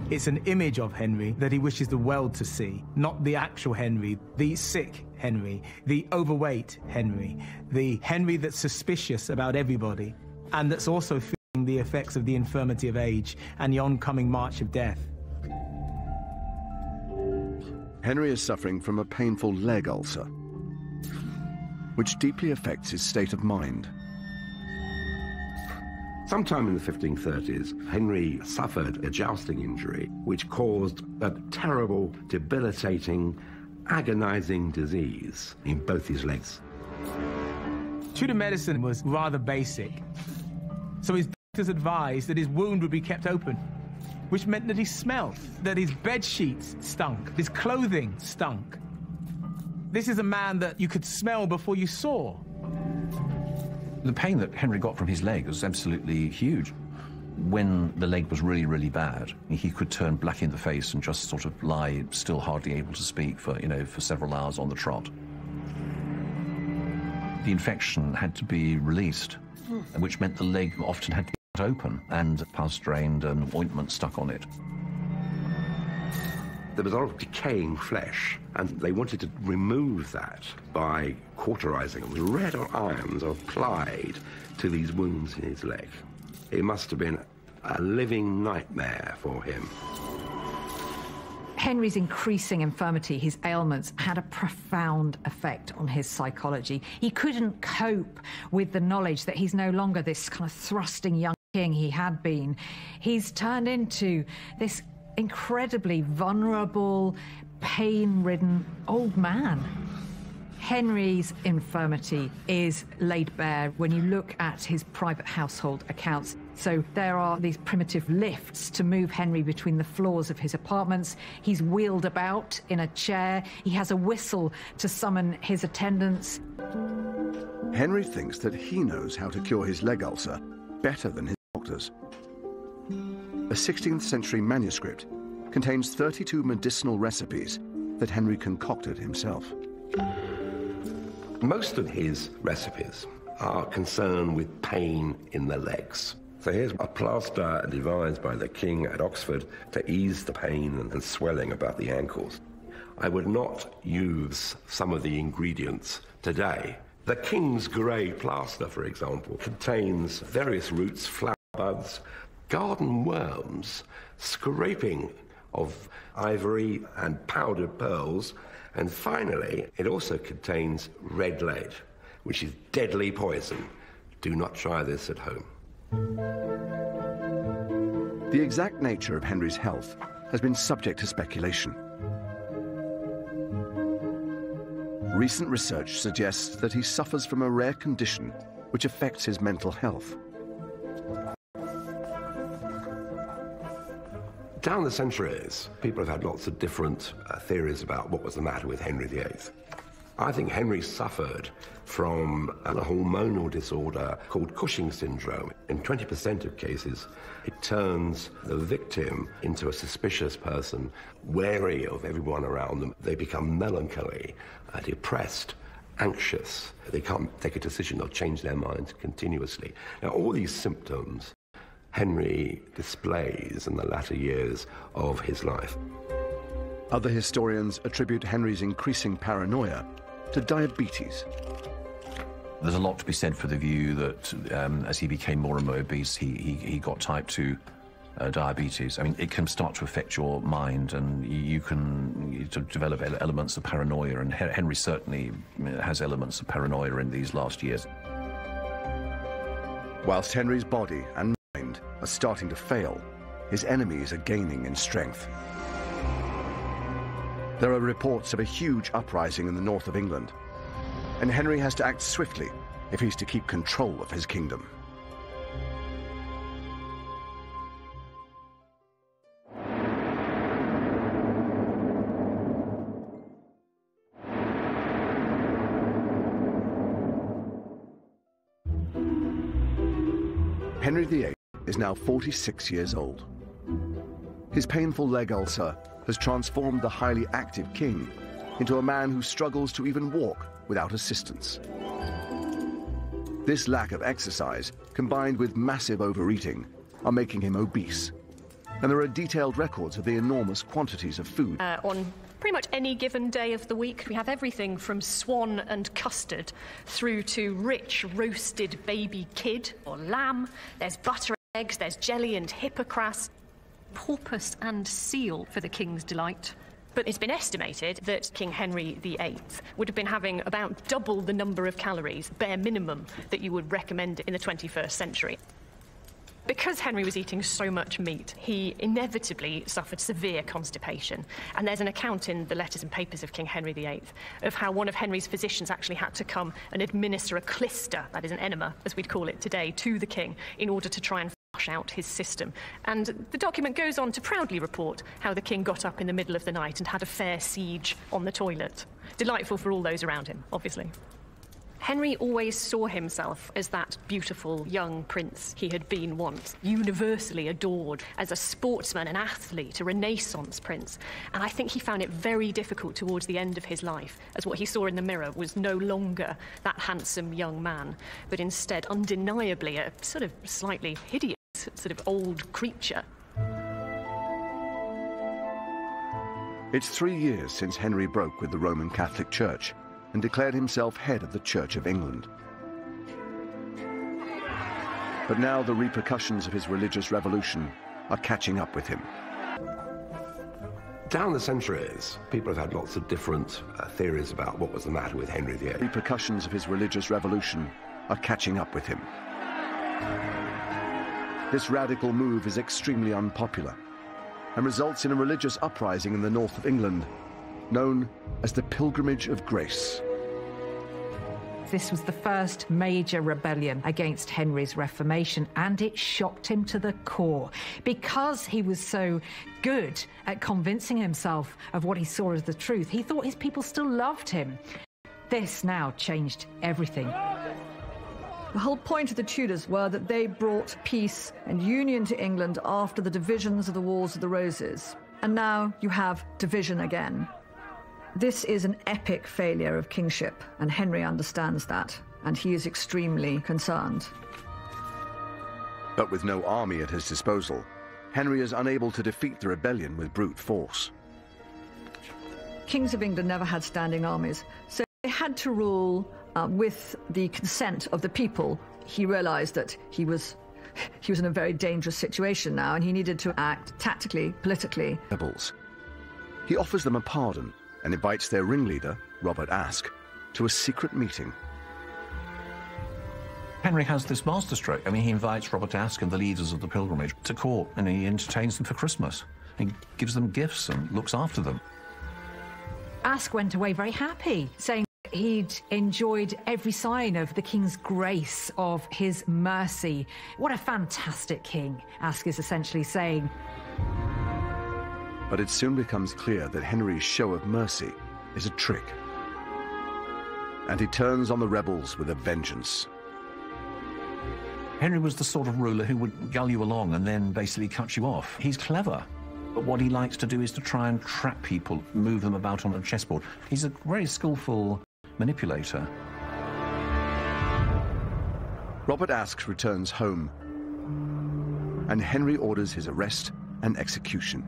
It's an image of Henry that he wishes the world to see, not the actual Henry, the sick Henry, the overweight Henry, the Henry that's suspicious about everybody, and that's also feeling the effects of the infirmity of age and the oncoming march of death. Henry is suffering from a painful leg ulcer, which deeply affects his state of mind. Sometime in the 1530s, Henry suffered a jousting injury, which caused a terrible, debilitating, agonizing disease in both his legs. Tudor medicine was rather basic, so his doctors advised that his wound would be kept open, which meant that he smelled, that his bed sheets stunk, his clothing stunk. This is a man that you could smell before you saw. The pain that Henry got from his leg was absolutely huge. When the leg was really, really bad, he could turn black in the face and just sort of lie still, hardly able to speak for several hours on the trot. The infection had to be released, which meant the leg often had to be cut open and pus drained and ointment stuck on it. There was a lot of decaying flesh, and they wanted to remove that by cauterizing them. Red hot irons are applied to these wounds in his leg. It must have been a living nightmare for him. Henry's increasing infirmity, his ailments, had a profound effect on his psychology. He couldn't cope with the knowledge that he's no longer this kind of thrusting young king he had been. He's turned into this incredibly vulnerable, pain-ridden old man. Henry's infirmity is laid bare when you look at his private household accounts. So there are these primitive lifts to move Henry between the floors of his apartments. He's wheeled about in a chair. He has a whistle to summon his attendants. Henry thinks that he knows how to cure his leg ulcer better than his doctors. A 16th century manuscript contains 32 medicinal recipes that Henry concocted himself. Most of his recipes are concerned with pain in the legs. So here's a plaster devised by the king at Oxford to ease the pain and swelling about the ankles. I would not use some of the ingredients today. The King's Grey plaster, for example, contains various roots, flower buds, garden worms, scraping of ivory and powdered pearls, and finally, it also contains red lead, which is deadly poison. Do not try this at home. The exact nature of Henry's health has been subject to speculation. Recent research suggests that he suffers from a rare condition which affects his mental health. Down the centuries, people have had lots of different theories about what was the matter with Henry VIII. I think Henry suffered from a hormonal disorder called Cushing syndrome. In 20% of cases, it turns the victim into a suspicious person, wary of everyone around them. They become melancholy, depressed, anxious. They can't take a decision. They'll change their minds continuously. Now, all these symptoms Henry displays in the latter years of his life. Other historians attribute Henry's increasing paranoia to diabetes. There's a lot to be said for the view that as he became more and more obese, he got type 2 diabetes. I mean, it can start to affect your mind, and you can develop elements of paranoia, and Henry certainly has elements of paranoia in these last years. Whilst Henry's body and mind are starting to fail, his enemies are gaining in strength. There are reports of a huge uprising in the north of England, and Henry has to act swiftly if he's to keep control of his kingdom. Henry VIII is now 46 years old. His painful leg ulcer has transformed the highly active king into a man who struggles to even walk without assistance. This lack of exercise, combined with massive overeating, are making him obese. And there are detailed records of the enormous quantities of food. On pretty much any given day of the week, we have everything from swan and custard through to rich roasted baby kid or lamb. There's butter and eggs, there's jelly and hippocras, porpoise and seal for the king's delight. But it's been estimated that King Henry VIII would have been having about double the number of calories, bare minimum, that you would recommend in the 21st century. Because Henry was eating so much meat, he inevitably suffered severe constipation. And there's an account in the letters and papers of King Henry VIII of how one of Henry's physicians actually had to come and administer a clister, that is an enema, as we'd call it today, to the king in order to try and flush out his system. And the document goes on to proudly report how the king got up in the middle of the night and had a fair siege on the toilet. Delightful for all those around him, obviously. Henry always saw himself as that beautiful young prince he had been once, universally adored as a sportsman, an athlete, a Renaissance prince. And I think he found it very difficult towards the end of his life, as what he saw in the mirror was no longer that handsome young man, but instead undeniably a sort of slightly hideous sort of old creature. It's 3 years since Henry broke with the Roman Catholic Church and declared himself head of the Church of England. But now the repercussions of his religious revolution are catching up with him. Down the centuries, people have had lots of different theories about what was the matter with Henry VIII. Repercussions of his religious revolution are catching up with him. This radical move is extremely unpopular and results in a religious uprising in the north of England, known as the Pilgrimage of Grace. This was the first major rebellion against Henry's Reformation, and it shocked him to the core. Because he was so good at convincing himself of what he saw as the truth, he thought his people still loved him. This now changed everything. The whole point of the Tudors were that they brought peace and union to England after the divisions of the Wars of the Roses. And now you have division again. This is an epic failure of kingship, and Henry understands that, and he is extremely concerned. But with no army at his disposal, Henry is unable to defeat the rebellion with brute force. Kings of England never had standing armies, so they had to rule with the consent of the people. He realized that he was in a very dangerous situation now, and he needed to act tactically, politically. Rebels. He offers them a pardon and invites their ringleader, Robert Aske, to a secret meeting. Henry has this masterstroke. I mean, he invites Robert Aske and the leaders of the pilgrimage to court, and he entertains them for Christmas. He gives them gifts and looks after them. Aske went away very happy, saying he'd enjoyed every sign of the king's grace, of his mercy. What a fantastic king, Aske is essentially saying. But it soon becomes clear that Henry's show of mercy is a trick. And he turns on the rebels with a vengeance. Henry was the sort of ruler who would gull you along and then basically cut you off. He's clever. But what he likes to do is to try and trap people, move them about on a chessboard. He's a very skillful manipulator. Robert Aske returns home, and Henry orders his arrest and execution.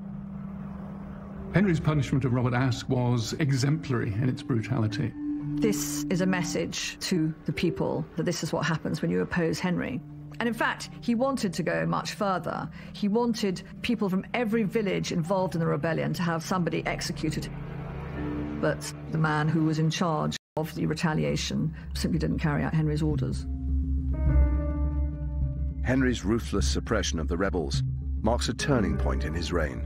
Henry's punishment of Robert Aske was exemplary in its brutality. This is a message to the people that this is what happens when you oppose Henry. And in fact, he wanted to go much further. He wanted people from every village involved in the rebellion to have somebody executed. But the man who was in charge of the retaliation simply didn't carry out Henry's orders. Henry's ruthless suppression of the rebels marks a turning point in his reign.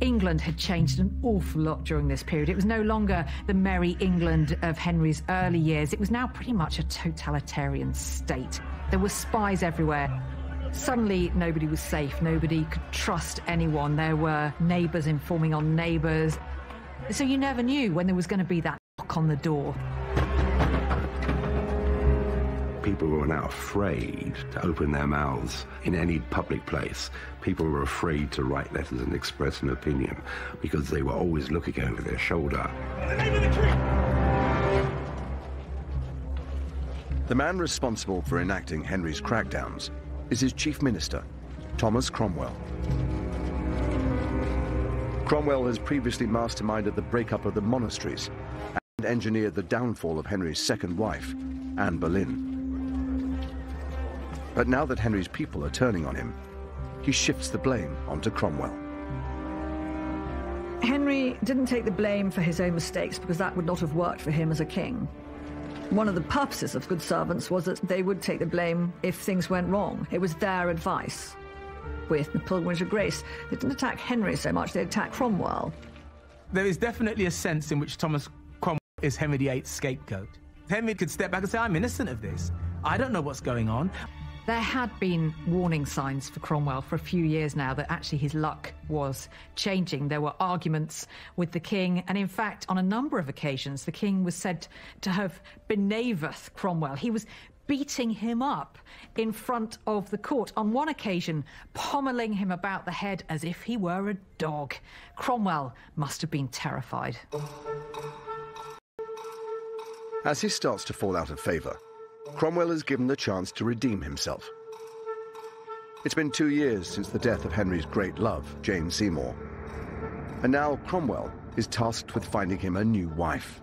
England had changed an awful lot during this period. It was no longer the merry England of Henry's early years. It was now pretty much a totalitarian state. There were spies everywhere. Suddenly, nobody was safe. Nobody could trust anyone. There were neighbours informing on neighbours. So you never knew when there was going to be that knock on the door. People were now afraid to open their mouths in any public place. People were afraid to write letters and express an opinion because they were always looking over their shoulder. In the name of the king! The man responsible for enacting Henry's crackdowns is his chief minister, Thomas Cromwell. Cromwell has previously masterminded the breakup of the monasteries and engineered the downfall of Henry's second wife, Anne Boleyn. But now that Henry's people are turning on him, he shifts the blame onto Cromwell. Henry didn't take the blame for his own mistakes because that would not have worked for him as a king. One of the purposes of good servants was that they would take the blame if things went wrong. It was their advice. With the Pilgrimage of Grace, they didn't attack Henry so much, they attacked Cromwell. There is definitely a sense in which Thomas Cromwell is Henry VIII's scapegoat. Henry could step back and say, I'm innocent of this. I don't know what's going on. There had been warning signs for Cromwell for a few years now that actually his luck was changing. There were arguments with the king, and in fact, on a number of occasions, the king was said to have benaveth Cromwell. He was beating him up in front of the court. On one occasion, pommeling him about the head as if he were a dog. Cromwell must have been terrified. As he starts to fall out of favour, Cromwell is given the chance to redeem himself. It's been 2 years since the death of Henry's great love, Jane Seymour. And now Cromwell is tasked with finding him a new wife.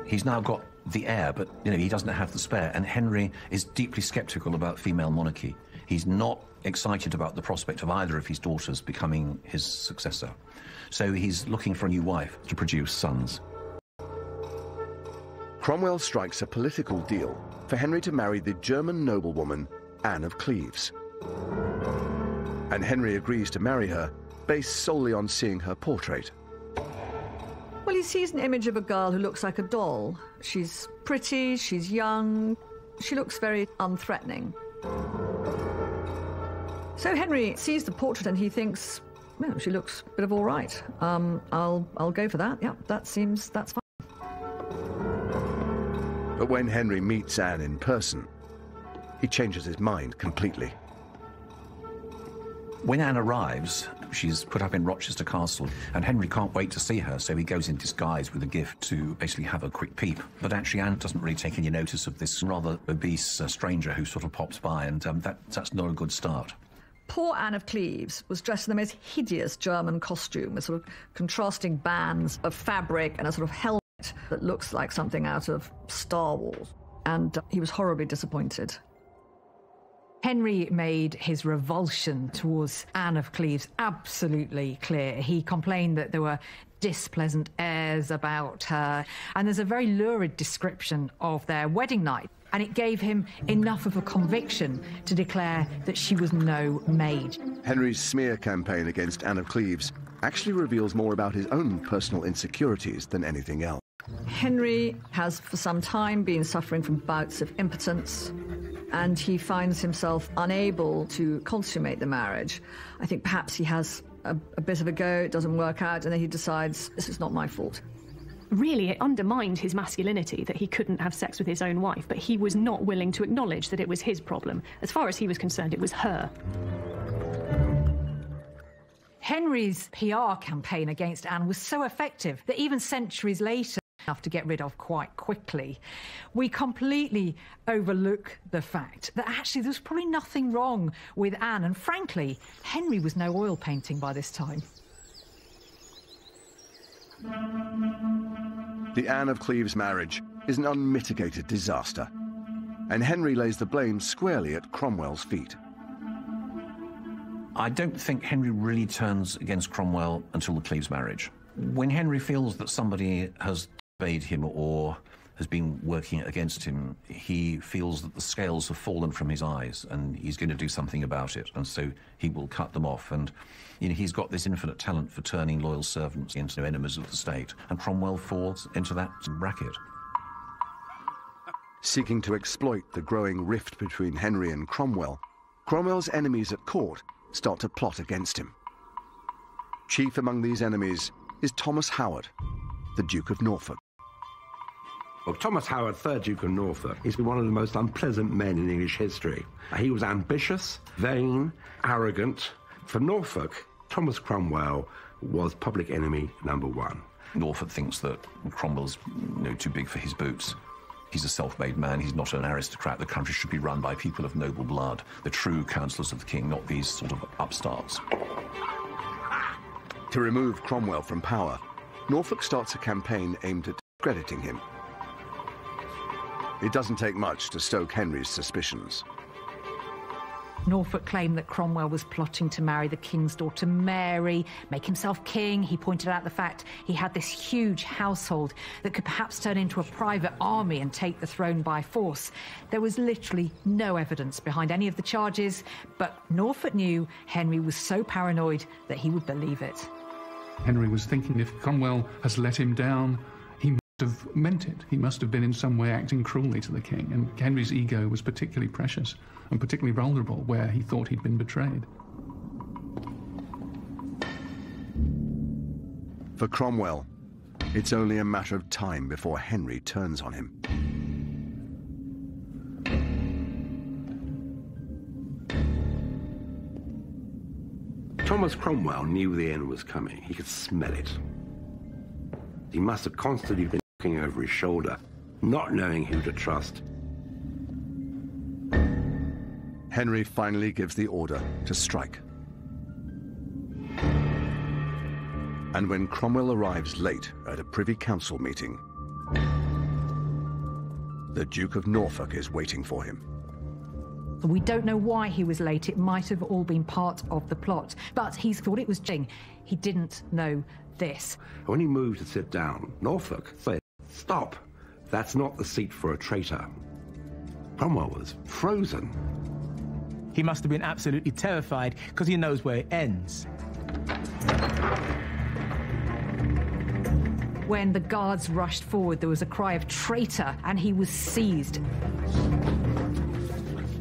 He's now got the heir, but he doesn't have the spare, and Henry is deeply sceptical about female monarchy. He's not excited about the prospect of either of his daughters becoming his successor. So he's looking for a new wife to produce sons. Cromwell strikes a political deal for Henry to marry the German noblewoman Anne of Cleves. And Henry agrees to marry her based solely on seeing her portrait. Well, he sees an image of a girl who looks like a doll. She's pretty, she's young, she looks very unthreatening. So Henry sees the portrait and he thinks, well, she looks a bit of all right. I'll go for that. Yeah, that's fine. But when Henry meets Anne in person, he changes his mind completely. When Anne arrives, she's put up in Rochester Castle, and Henry can't wait to see her, so he goes in disguise with a gift to basically have a quick peep. But actually, Anne doesn't really take any notice of this rather obese stranger who sort of pops by, and that's not a good start. Poor Anne of Cleves was dressed in the most hideous German costume, with sort of contrasting bands of fabric and a sort of helmet that looks like something out of Star Wars. And he was horribly disappointed. Henry made his revulsion towards Anne of Cleves absolutely clear. He complained that there were displeasant airs about her, and there's a very lurid description of their wedding night, and it gave him enough of a conviction to declare that she was no maid. Henry's smear campaign against Anne of Cleves actually reveals more about his own personal insecurities than anything else. Henry has for some time been suffering from bouts of impotence, and he finds himself unable to consummate the marriage. I think perhaps he has a bit of a go, it doesn't work out, and then he decides, this is not my fault. Really, it undermined his masculinity that he couldn't have sex with his own wife, but he was not willing to acknowledge that it was his problem. As far as he was concerned, it was her. Henry's PR campaign against Anne was so effective that even centuries later, enough to get rid of quite quickly, we completely overlook the fact that actually there was probably nothing wrong with Anne, and frankly, Henry was no oil painting by this time. The Anne of Cleves marriage is an unmitigated disaster, and Henry lays the blame squarely at Cromwell's feet. I don't think Henry really turns against Cromwell until the Cleves marriage. When Henry feels that somebody has obeyed him or has been working against him, he feels that the scales have fallen from his eyes and he's going to do something about it, and so he will cut them off. And he's got this infinite talent for turning loyal servants into enemies of the state, and Cromwell falls into that bracket. Seeking to exploit the growing rift between Henry and Cromwell, Cromwell's enemies at court start to plot against him. Chief among these enemies is Thomas Howard, the Duke of Norfolk. Well, Thomas Howard, 3rd Duke of Norfolk, he's been one of the most unpleasant men in English history. He was ambitious, vain, arrogant. For Norfolk, Thomas Cromwell was public enemy number one. Norfolk thinks that Cromwell's too big for his boots. He's a self-made man, he's not an aristocrat. The country should be run by people of noble blood, the true counsellors of the king, not these sort of upstarts. To remove Cromwell from power, Norfolk starts a campaign aimed at discrediting him. It doesn't take much to stoke Henry's suspicions. Norfolk claimed that Cromwell was plotting to marry the king's daughter Mary, make himself king. He pointed out the fact he had this huge household that could perhaps turn into a private army and take the throne by force. There was literally no evidence behind any of the charges, but Norfolk knew Henry was so paranoid that he would believe it. Henry was thinking if Cromwell has let him down, he must have meant it. He must have been in some way acting cruelly to the king, and Henry's ego was particularly precious and particularly vulnerable where he thought he'd been betrayed. For Cromwell, it's only a matter of time before Henry turns on him. Thomas Cromwell knew the end was coming. He could smell it. He must have constantly been looking over his shoulder, not knowing who to trust. Henry finally gives the order to strike. And when Cromwell arrives late at a Privy Council meeting, the Duke of Norfolk is waiting for him. We don't know why he was late. It might have all been part of the plot, but he thought it was Jing. He didn't know this. When he moved to sit down, Norfolk said, "Stop. That's not the seat for a traitor." Cromwell was frozen. He must have been absolutely terrified because he knows where it ends. When the guards rushed forward, there was a cry of traitor, and he was seized.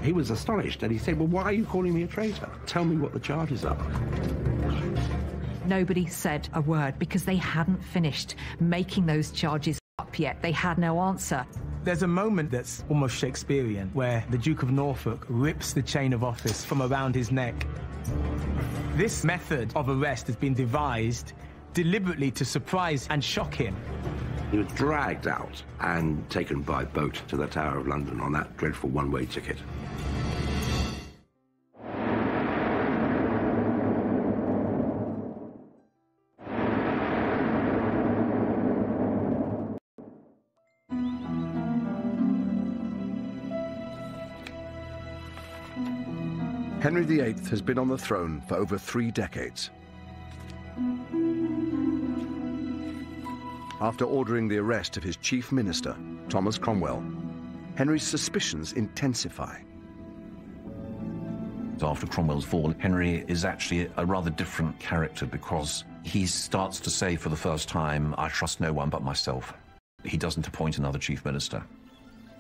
He was astonished, and he said, "Well, why are you calling me a traitor? Tell me what the charges are." Nobody said a word because they hadn't finished making those charges up. up yet. They had no answer. There's a moment that's almost Shakespearean, where the Duke of Norfolk rips the chain of office from around his neck. This method of arrest has been devised deliberately to surprise and shock him. He was dragged out and taken by boat to the Tower of London on that dreadful one-way ticket. Henry VIII has been on the throne for over 3 decades. After ordering the arrest of his chief minister, Thomas Cromwell, Henry's suspicions intensify. After Cromwell's fall, Henry is actually a rather different character because he starts to say for the first time, I trust no one but myself. He doesn't appoint another chief minister.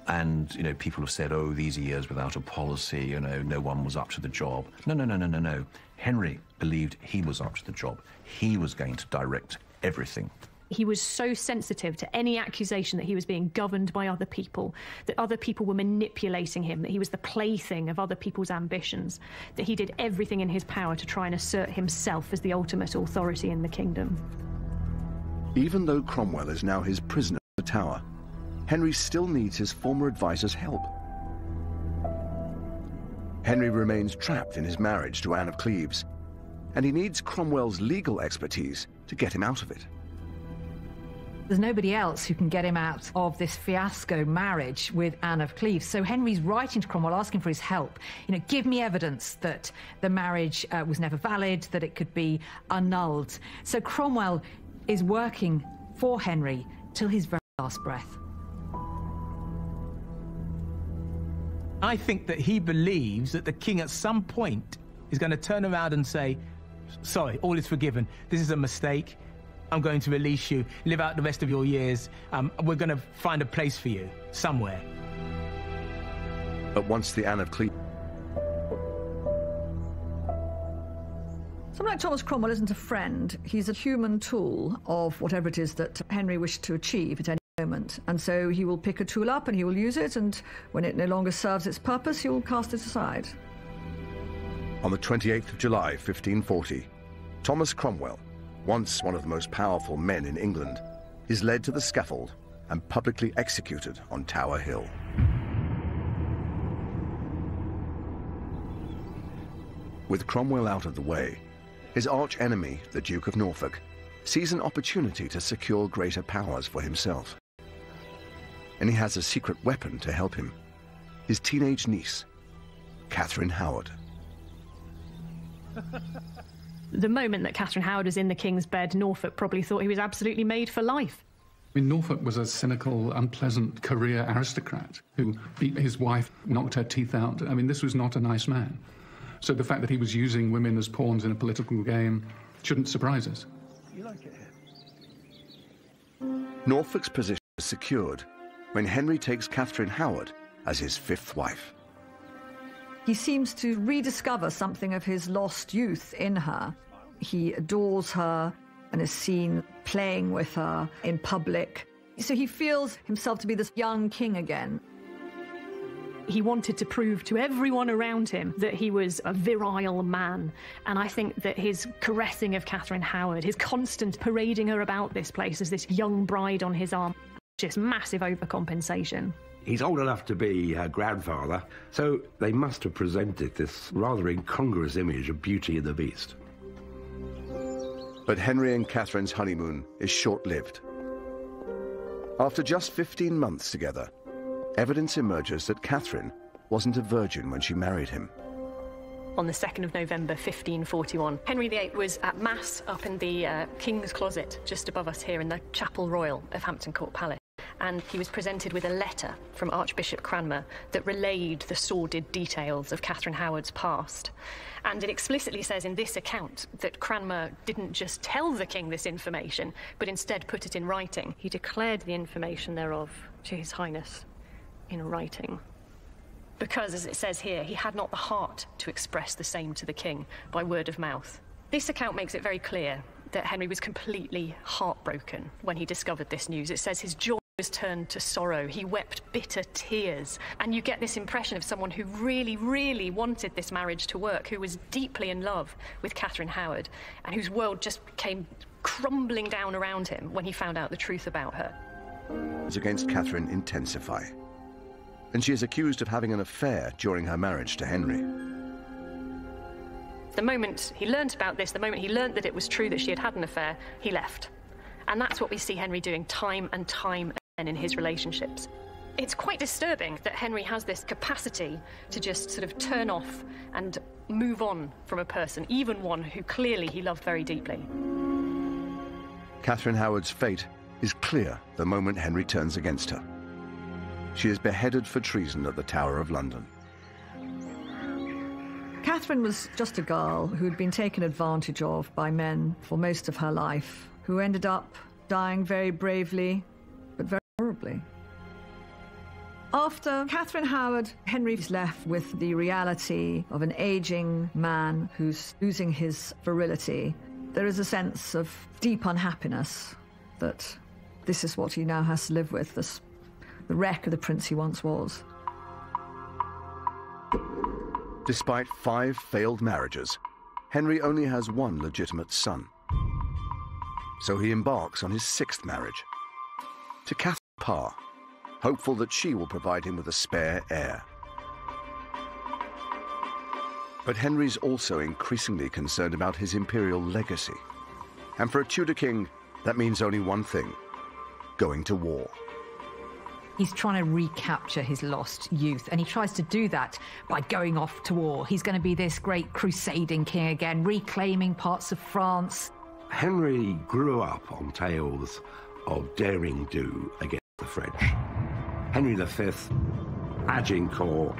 And, you know, people have said, oh, these are years without a policy, you know, no one was up to the job. No. Henry believed he was up to the job. He was going to direct everything. He was so sensitive to any accusation that he was being governed by other people, that other people were manipulating him, that he was the plaything of other people's ambitions, that he did everything in his power to try and assert himself as the ultimate authority in the kingdom. Even though Cromwell is now his prisoner in the Tower, Henry still needs his former advisor's help. Henry remains trapped in his marriage to Anne of Cleves, and he needs Cromwell's legal expertise to get him out of it. There's nobody else who can get him out of this fiasco marriage with Anne of Cleves. So Henry's writing to Cromwell, asking for his help. You know, give me evidence that the marriage was never valid, that it could be annulled. So Cromwell is working for Henry till his very last breath. I think that he believes that the king at some point is going to turn around and say, sorry, all is forgiven. This is a mistake. I'm going to release you. Live out the rest of your years. We're going to find a place for you somewhere. But once the Anne of Cleves... Someone like Thomas Cromwell isn't a friend. He's a human tool of whatever it is that Henry wished to achieve at any moment. And so he will pick a tool up and he will use it, and when it no longer serves its purpose, he will cast it aside. On the 28th of July, 1540, Thomas Cromwell, once one of the most powerful men in England, is led to the scaffold and publicly executed on Tower Hill. With Cromwell out of the way, his arch-enemy, the Duke of Norfolk, sees an opportunity to secure greater powers for himself. And he has a secret weapon to help him, his teenage niece, Catherine Howard. The moment that Catherine Howard was in the king's bed, Norfolk probably thought he was absolutely made for life. I mean, Norfolk was a cynical, unpleasant career aristocrat who beat his wife, knocked her teeth out. I mean, this was not a nice man. So the fact that he was using women as pawns in a political game shouldn't surprise us. You like it here? Norfolk's position is secured when Henry takes Catherine Howard as his 5th wife. He seems to rediscover something of his lost youth in her. He adores her and is seen playing with her in public. So he feels himself to be this young king again. He wanted to prove to everyone around him that he was a virile man. And I think that his caressing of Catherine Howard, his constant parading her about this place as this young bride on his arm, just massive overcompensation. He's old enough to be her grandfather, so they must have presented this rather incongruous image of Beauty and the Beast. But Henry and Catherine's honeymoon is short-lived. After just 15 months together, evidence emerges that Catherine wasn't a virgin when she married him. On the 2nd of November 1541, Henry VIII was at Mass up in the King's Closet, just above us here in the Chapel Royal of Hampton Court Palace. And he was presented with a letter from Archbishop Cranmer that relayed the sordid details of Catherine Howard's past. And it explicitly says in this account that Cranmer didn't just tell the king this information, but instead put it in writing. He declared the information thereof to His Highness in writing. Because, as it says here, he had not the heart to express the same to the king by word of mouth. This account makes it very clear that Henry was completely heartbroken when he discovered this news. It says his jaw was turned to sorrow. He wept bitter tears. And you get this impression of someone who really, really wanted this marriage to work, who was deeply in love with Catherine Howard, and whose world just came crumbling down around him when he found out the truth about her. Against Catherine intensify, and she is accused of having an affair during her marriage to Henry. The moment he learnt about this, the moment he learnt that it was true that she had had an affair, he left. And that's what we see Henry doing time and time again in his relationships. It's quite disturbing that Henry has this capacity to just sort of turn off and move on from a person, even one who clearly he loved very deeply. Catherine Howard's fate is clear the moment Henry turns against her. She is beheaded for treason at the Tower of London. Catherine was just a girl who had been taken advantage of by men for most of her life, who ended up dying very bravely, but very horribly. After Catherine Howard, Henry's left with the reality of an aging man who's losing his virility. There is a sense of deep unhappiness that this is what he now has to live with, the wreck of the prince he once was. Despite 5 failed marriages, Henry only has one legitimate son. So he embarks on his 6th marriage, to Catherine Parr, hopeful that she will provide him with a spare heir. But Henry's also increasingly concerned about his imperial legacy. And for a Tudor king, that means only one thing: going to war. He's trying to recapture his lost youth, and he tries to do that by going off to war. He's going to be this great crusading king again, reclaiming parts of France. Henry grew up on tales of daring do against the French. Henry V, Agincourt,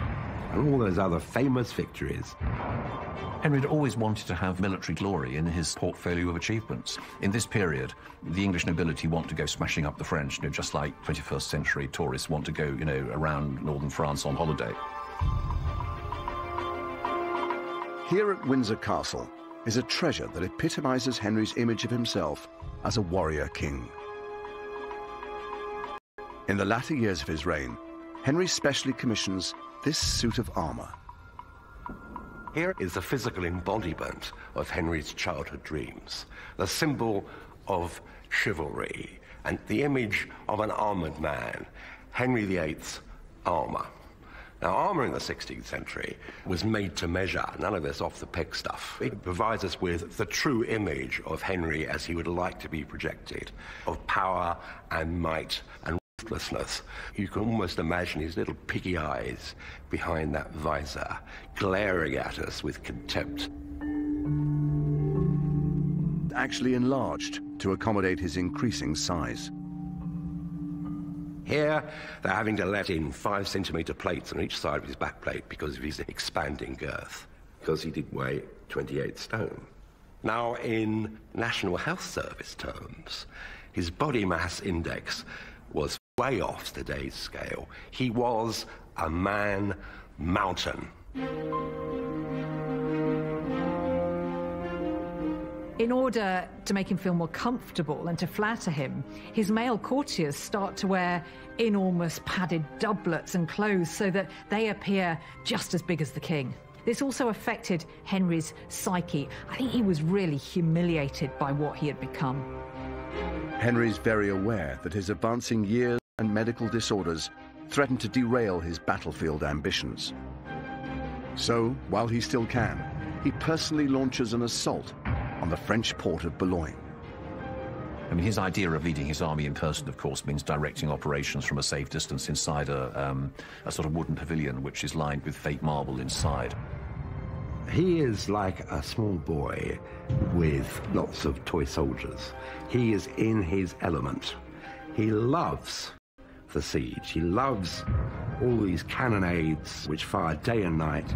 and all those other famous victories. Henry had always wanted to have military glory in his portfolio of achievements. In this period, the English nobility want to go smashing up the French, just like 21st century tourists want to go, around northern France on holiday. Here at Windsor Castle is a treasure that epitomizes Henry's image of himself as a warrior king. In the latter years of his reign, Henry specially commissions this suit of armor. Here is the physical embodiment of Henry's childhood dreams, the symbol of chivalry, and the image of an armored man, Henry VIII's armor. Now, armor in the 16th century was made to measure, none of this off-the-peg stuff. It provides us with the true image of Henry as he would like to be projected, of power and might and ruthlessness. You can almost imagine his little piggy eyes behind that visor, glaring at us with contempt. Actually enlarged to accommodate his increasing size. Here, they're having to let in 5-centimetre plates on each side of his back plate because of his expanding girth, because he did weigh 28 stone. Now, in National Health Service terms, his body mass index was way off today's scale. He was a man mountain. In order to make him feel more comfortable and to flatter him, his male courtiers start to wear enormous padded doublets and clothes so that they appear just as big as the king. This also affected Henry's psyche. I think he was really humiliated by what he had become. Henry's very aware that his advancing years and medical disorders threaten to derail his battlefield ambitions. So, while he still can, he personally launches an assault on the French port of Boulogne. I mean, his idea of leading his army in person, of course, means directing operations from a safe distance inside a sort of wooden pavilion, which is lined with fake marble inside. He is like a small boy with lots of toy soldiers. He is in his element. He loves the siege. He loves all these cannonades which fire day and night.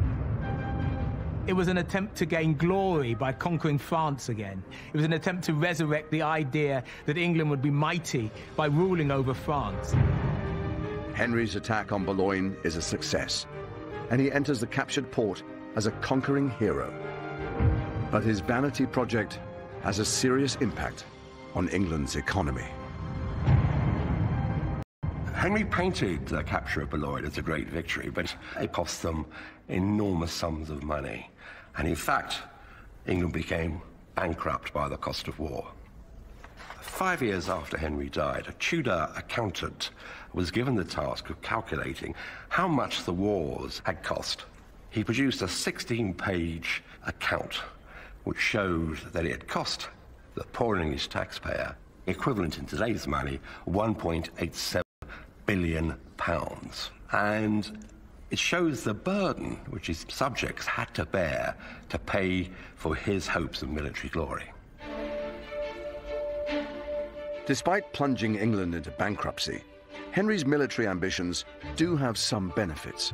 It was an attempt to gain glory by conquering France again. It was an attempt to resurrect the idea that England would be mighty by ruling over France. Henry's attack on Boulogne is a success, and he enters the captured port as a conquering hero. But his vanity project has a serious impact on England's economy. Henry painted the capture of Boulogne as a great victory, but it cost them enormous sums of money. And in fact, England became bankrupt by the cost of war. 5 years after Henry died, a Tudor accountant was given the task of calculating how much the wars had cost. He produced a 16-page account which showed that it had cost the poor English taxpayer, equivalent in today's money, £1.87 billion. And it shows the burden which his subjects had to bear to pay for his hopes of military glory. Despite plunging England into bankruptcy, Henry's military ambitions do have some benefits.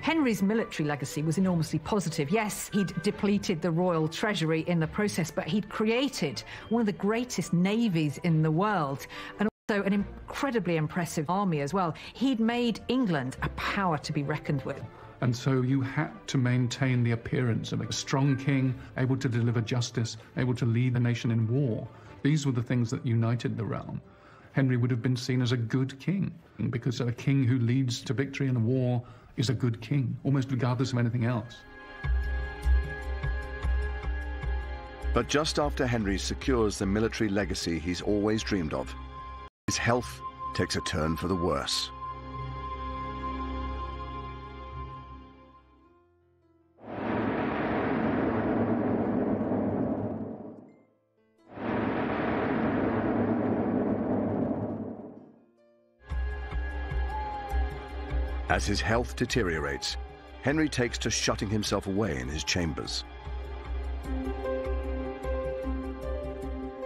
Henry's military legacy was enormously positive. Yes, he'd depleted the royal treasury in the process, but he'd created one of the greatest navies in the world, and also an incredibly impressive army as well. He'd made England a power to be reckoned with. And so you had to maintain the appearance of a strong king, able to deliver justice, able to lead the nation in war. These were the things that united the realm. Henry would have been seen as a good king, because a king who leads to victory in a war is a good king, almost regardless of anything else. But just after Henry secures the military legacy he's always dreamed of, his health takes a turn for the worse. As his health deteriorates, Henry takes to shutting himself away in his chambers.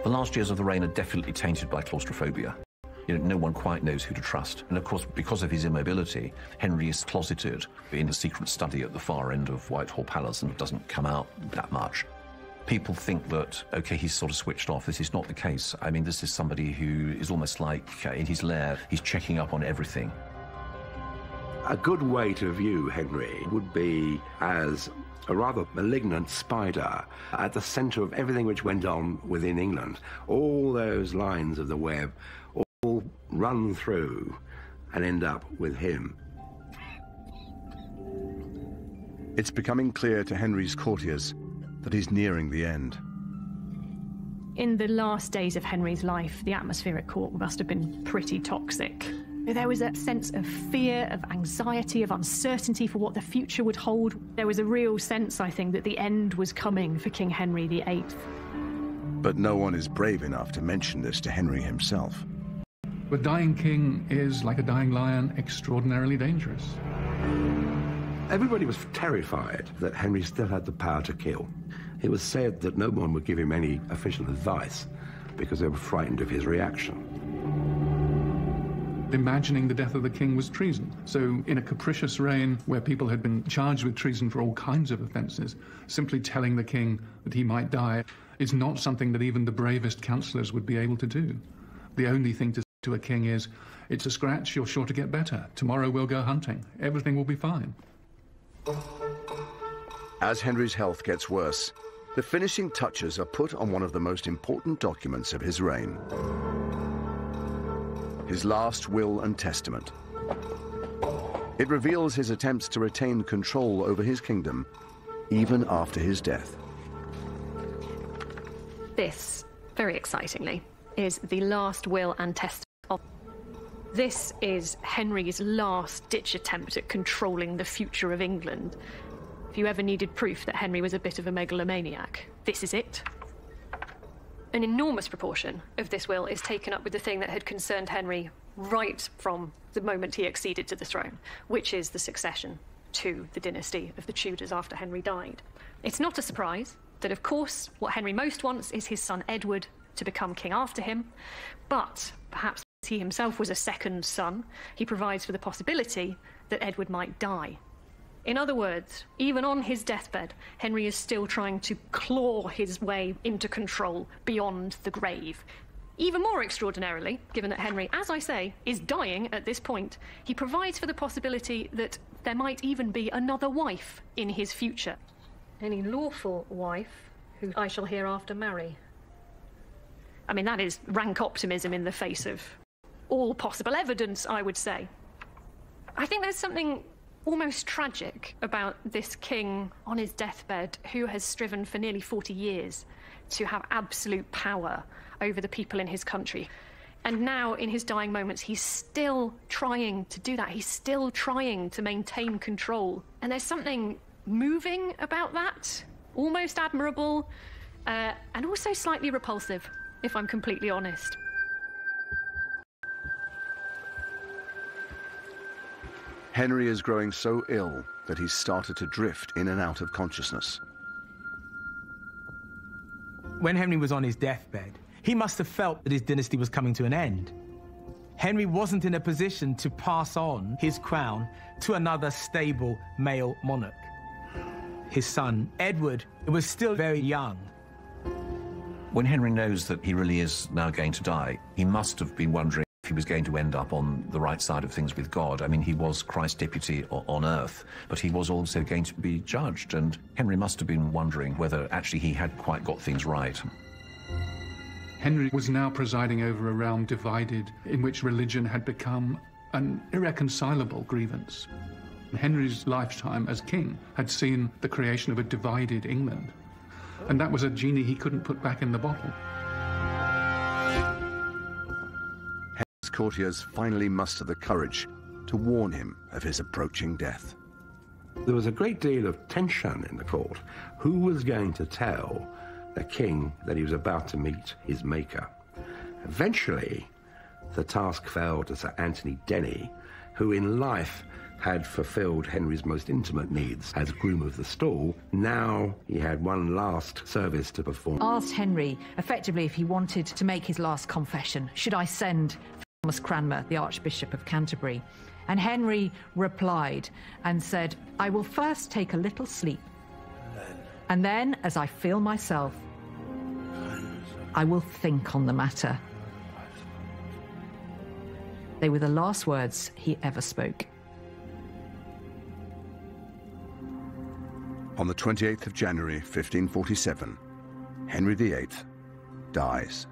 The last years of the reign are definitely tainted by claustrophobia. No one quite knows who to trust. And of course, because of his immobility, Henry is closeted in a secret study at the far end of Whitehall Palace and doesn't come out that much. People think that, okay, he's sort of switched off. This is not the case. I mean, this is somebody who is almost like in his lair, he's checking up on everything. A good way to view Henry would be as a rather malignant spider at the centre of everything which went on within England. All those lines of the web all run through and end up with him. It's becoming clear to Henry's courtiers that he's nearing the end. In the last days of Henry's life, the atmosphere at court must have been pretty toxic. There was a sense of fear, of anxiety, of uncertainty for what the future would hold. There was a real sense, I think, that the end was coming for King Henry VIII. But no one is brave enough to mention this to Henry himself. A dying king is, like a dying lion, extraordinarily dangerous. Everybody was terrified that Henry still had the power to kill. It was said that no one would give him any official advice because they were frightened of his reaction. Imagining the death of the king was treason. So in a capricious reign where people had been charged with treason for all kinds of offences, simply telling the king that he might die is not something that even the bravest counsellors would be able to do. The only thing to say to a king is, it's a scratch, you're sure to get better. Tomorrow we'll go hunting. Everything will be fine. As Henry's health gets worse, the finishing touches are put on one of the most important documents of his reign. His last will and testament. It reveals his attempts to retain control over his kingdom, even after his death. This, very excitingly, is the last will and testament of... This is Henry's last-ditch attempt at controlling the future of England. If you ever needed proof that Henry was a bit of a megalomaniac, this is it. An enormous proportion of this will is taken up with the thing that had concerned Henry right from the moment he acceded to the throne, which is the succession to the dynasty of the Tudors after Henry died. It's not a surprise that, of course, what Henry most wants is his son Edward to become king after him, but perhaps he himself was a second son, he provides for the possibility that Edward might die. In other words, even on his deathbed, Henry is still trying to claw his way into control beyond the grave. Even more extraordinarily, given that Henry, as I say, is dying at this point, he provides for the possibility that there might even be another wife in his future. Any lawful wife who I shall hereafter marry. I mean, that is rank optimism in the face of all possible evidence, I would say. I think there's something almost tragic about this king on his deathbed who has striven for nearly 40 years to have absolute power over the people in his country. And now, in his dying moments, he's still trying to do that. He's still trying to maintain control. And there's something moving about that, almost admirable, and also slightly repulsive, if I'm completely honest. Henry is growing so ill that he's started to drift in and out of consciousness. When Henry was on his deathbed, he must have felt that his dynasty was coming to an end. Henry wasn't in a position to pass on his crown to another stable male monarch. His son, Edward, was still very young. When Henry knows that he really is now going to die, he must have been wondering if he was going to end up on the right side of things with God. I mean, he was Christ's deputy on earth, but he was also going to be judged, and Henry must have been wondering whether actually he had quite got things right. Henry was now presiding over a realm divided, in which religion had become an irreconcilable grievance. Henry's lifetime as king had seen the creation of a divided England, and that was a genie he couldn't put back in the bottle. Henry's courtiers finally muster the courage to warn him of his approaching death. There was a great deal of tension in the court. Who was going to tell the king that he was about to meet his maker? Eventually, the task fell to Sir Anthony Denny, who in life had fulfilled Henry's most intimate needs as groom of the stall. Now he had one last service to perform. Asked Henry, effectively, if he wanted to make his last confession. Should I send for Thomas Cranmer, the Archbishop of Canterbury? And Henry replied and said, I will first take a little sleep, and then, as I feel myself, I will think on the matter. They were the last words he ever spoke. On the 28th of January, 1547, Henry VIII dies.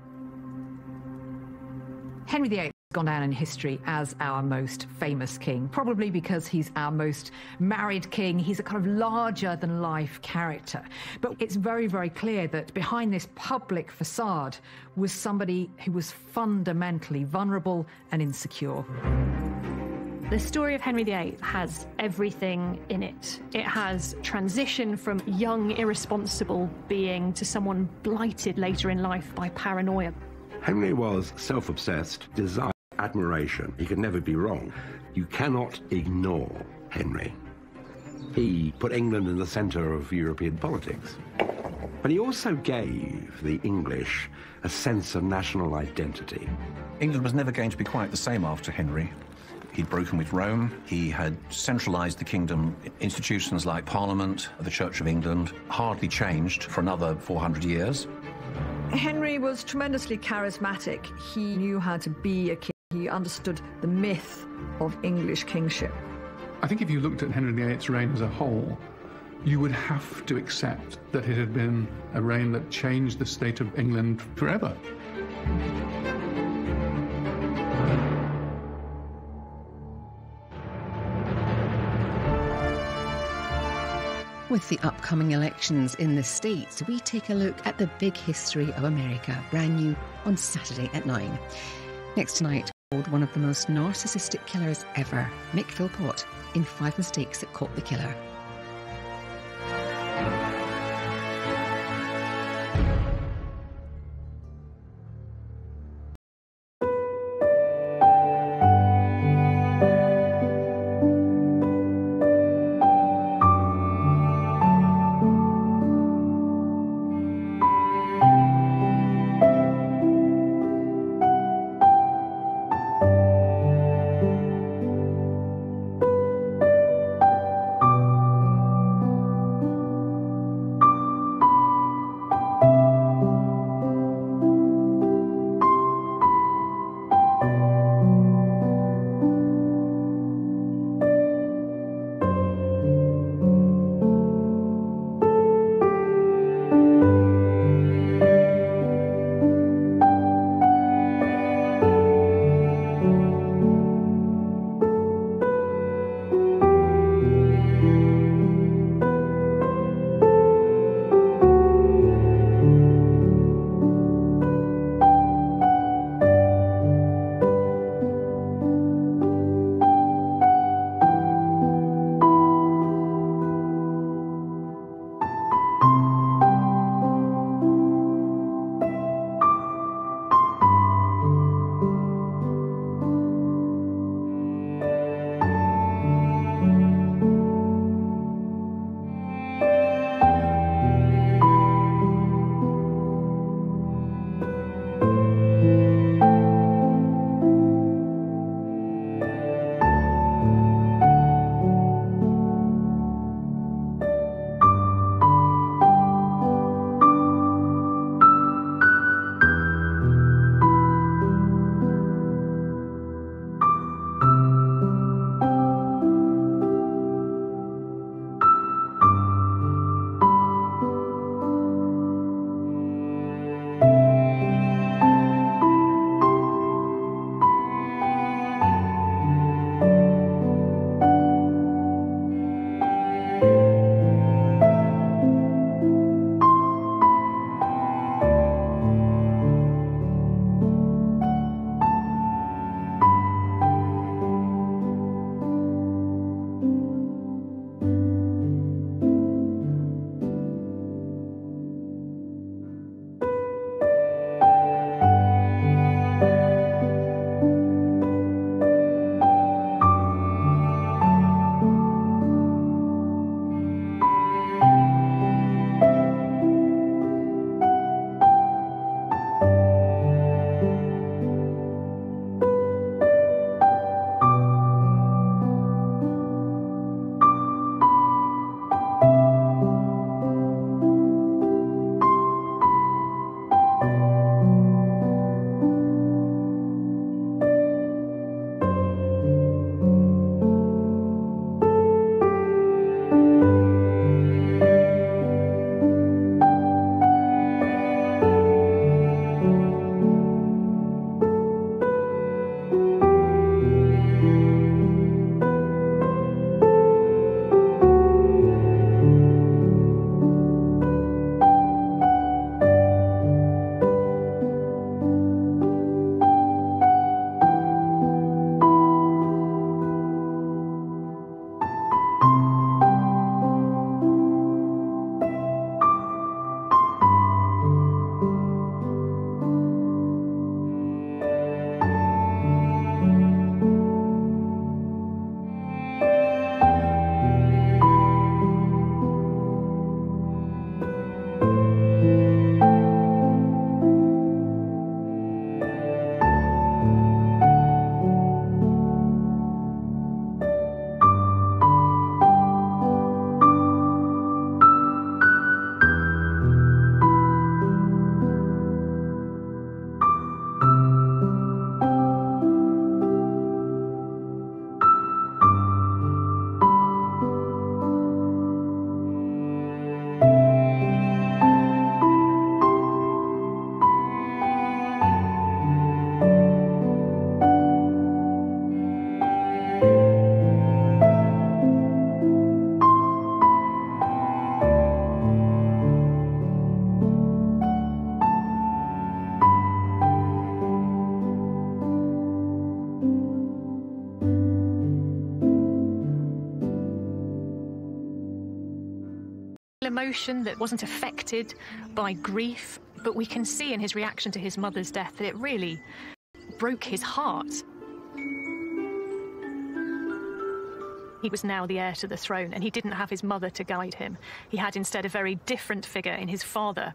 Henry VIII has gone down in history as our most famous king, probably because he's our most married king. He's a kind of larger-than-life character. But it's very, very clear that behind this public facade was somebody who was fundamentally vulnerable and insecure. The story of Henry VIII has everything in it. It has transition from young, irresponsible being to someone blighted later in life by paranoia. Henry was self-obsessed, desired admiration. He could never be wrong. You cannot ignore Henry. He put England in the centre of European politics. But he also gave the English a sense of national identity. England was never going to be quite the same after Henry. He'd broken with Rome. He had centralised the kingdom. Institutions like Parliament, the Church of England, hardly changed for another 400 years. Henry was tremendously charismatic. He knew how to be a king. He understood the myth of English kingship. I think if you looked at Henry VIII's reign as a whole, you would have to accept that it had been a reign that changed the state of England forever. With the upcoming elections in the States, we take a look at the big history of America, brand new on Saturday at 9. Next tonight, one of the most narcissistic killers ever, Mick Philpott, in 5 Mistakes That Caught the Killer. emotion that wasn't affected by grief, but we can see in his reaction to his mother's death that it really broke his heart. He was now the heir to the throne, and he didn't have his mother to guide him. He had instead a very different figure in his father,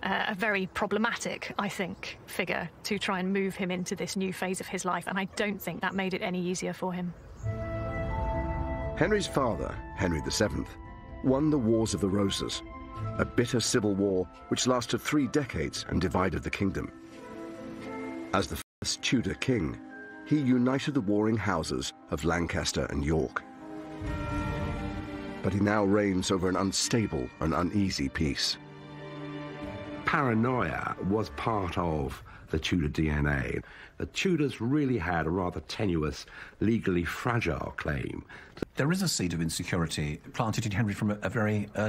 a very problematic, I think, figure to try and move him into this new phase of his life, and I don't think that made it any easier for him. Henry's father, Henry VII, won the Wars of the Roses, a bitter civil war which lasted 3 decades and divided the kingdom. As the first Tudor king, he united the warring houses of Lancaster and York. But he now reigns over an unstable and uneasy peace. Paranoia was part of the Tudor DNA. The Tudors really had a rather tenuous, legally fragile claim. There is a seed of insecurity planted in Henry from a very early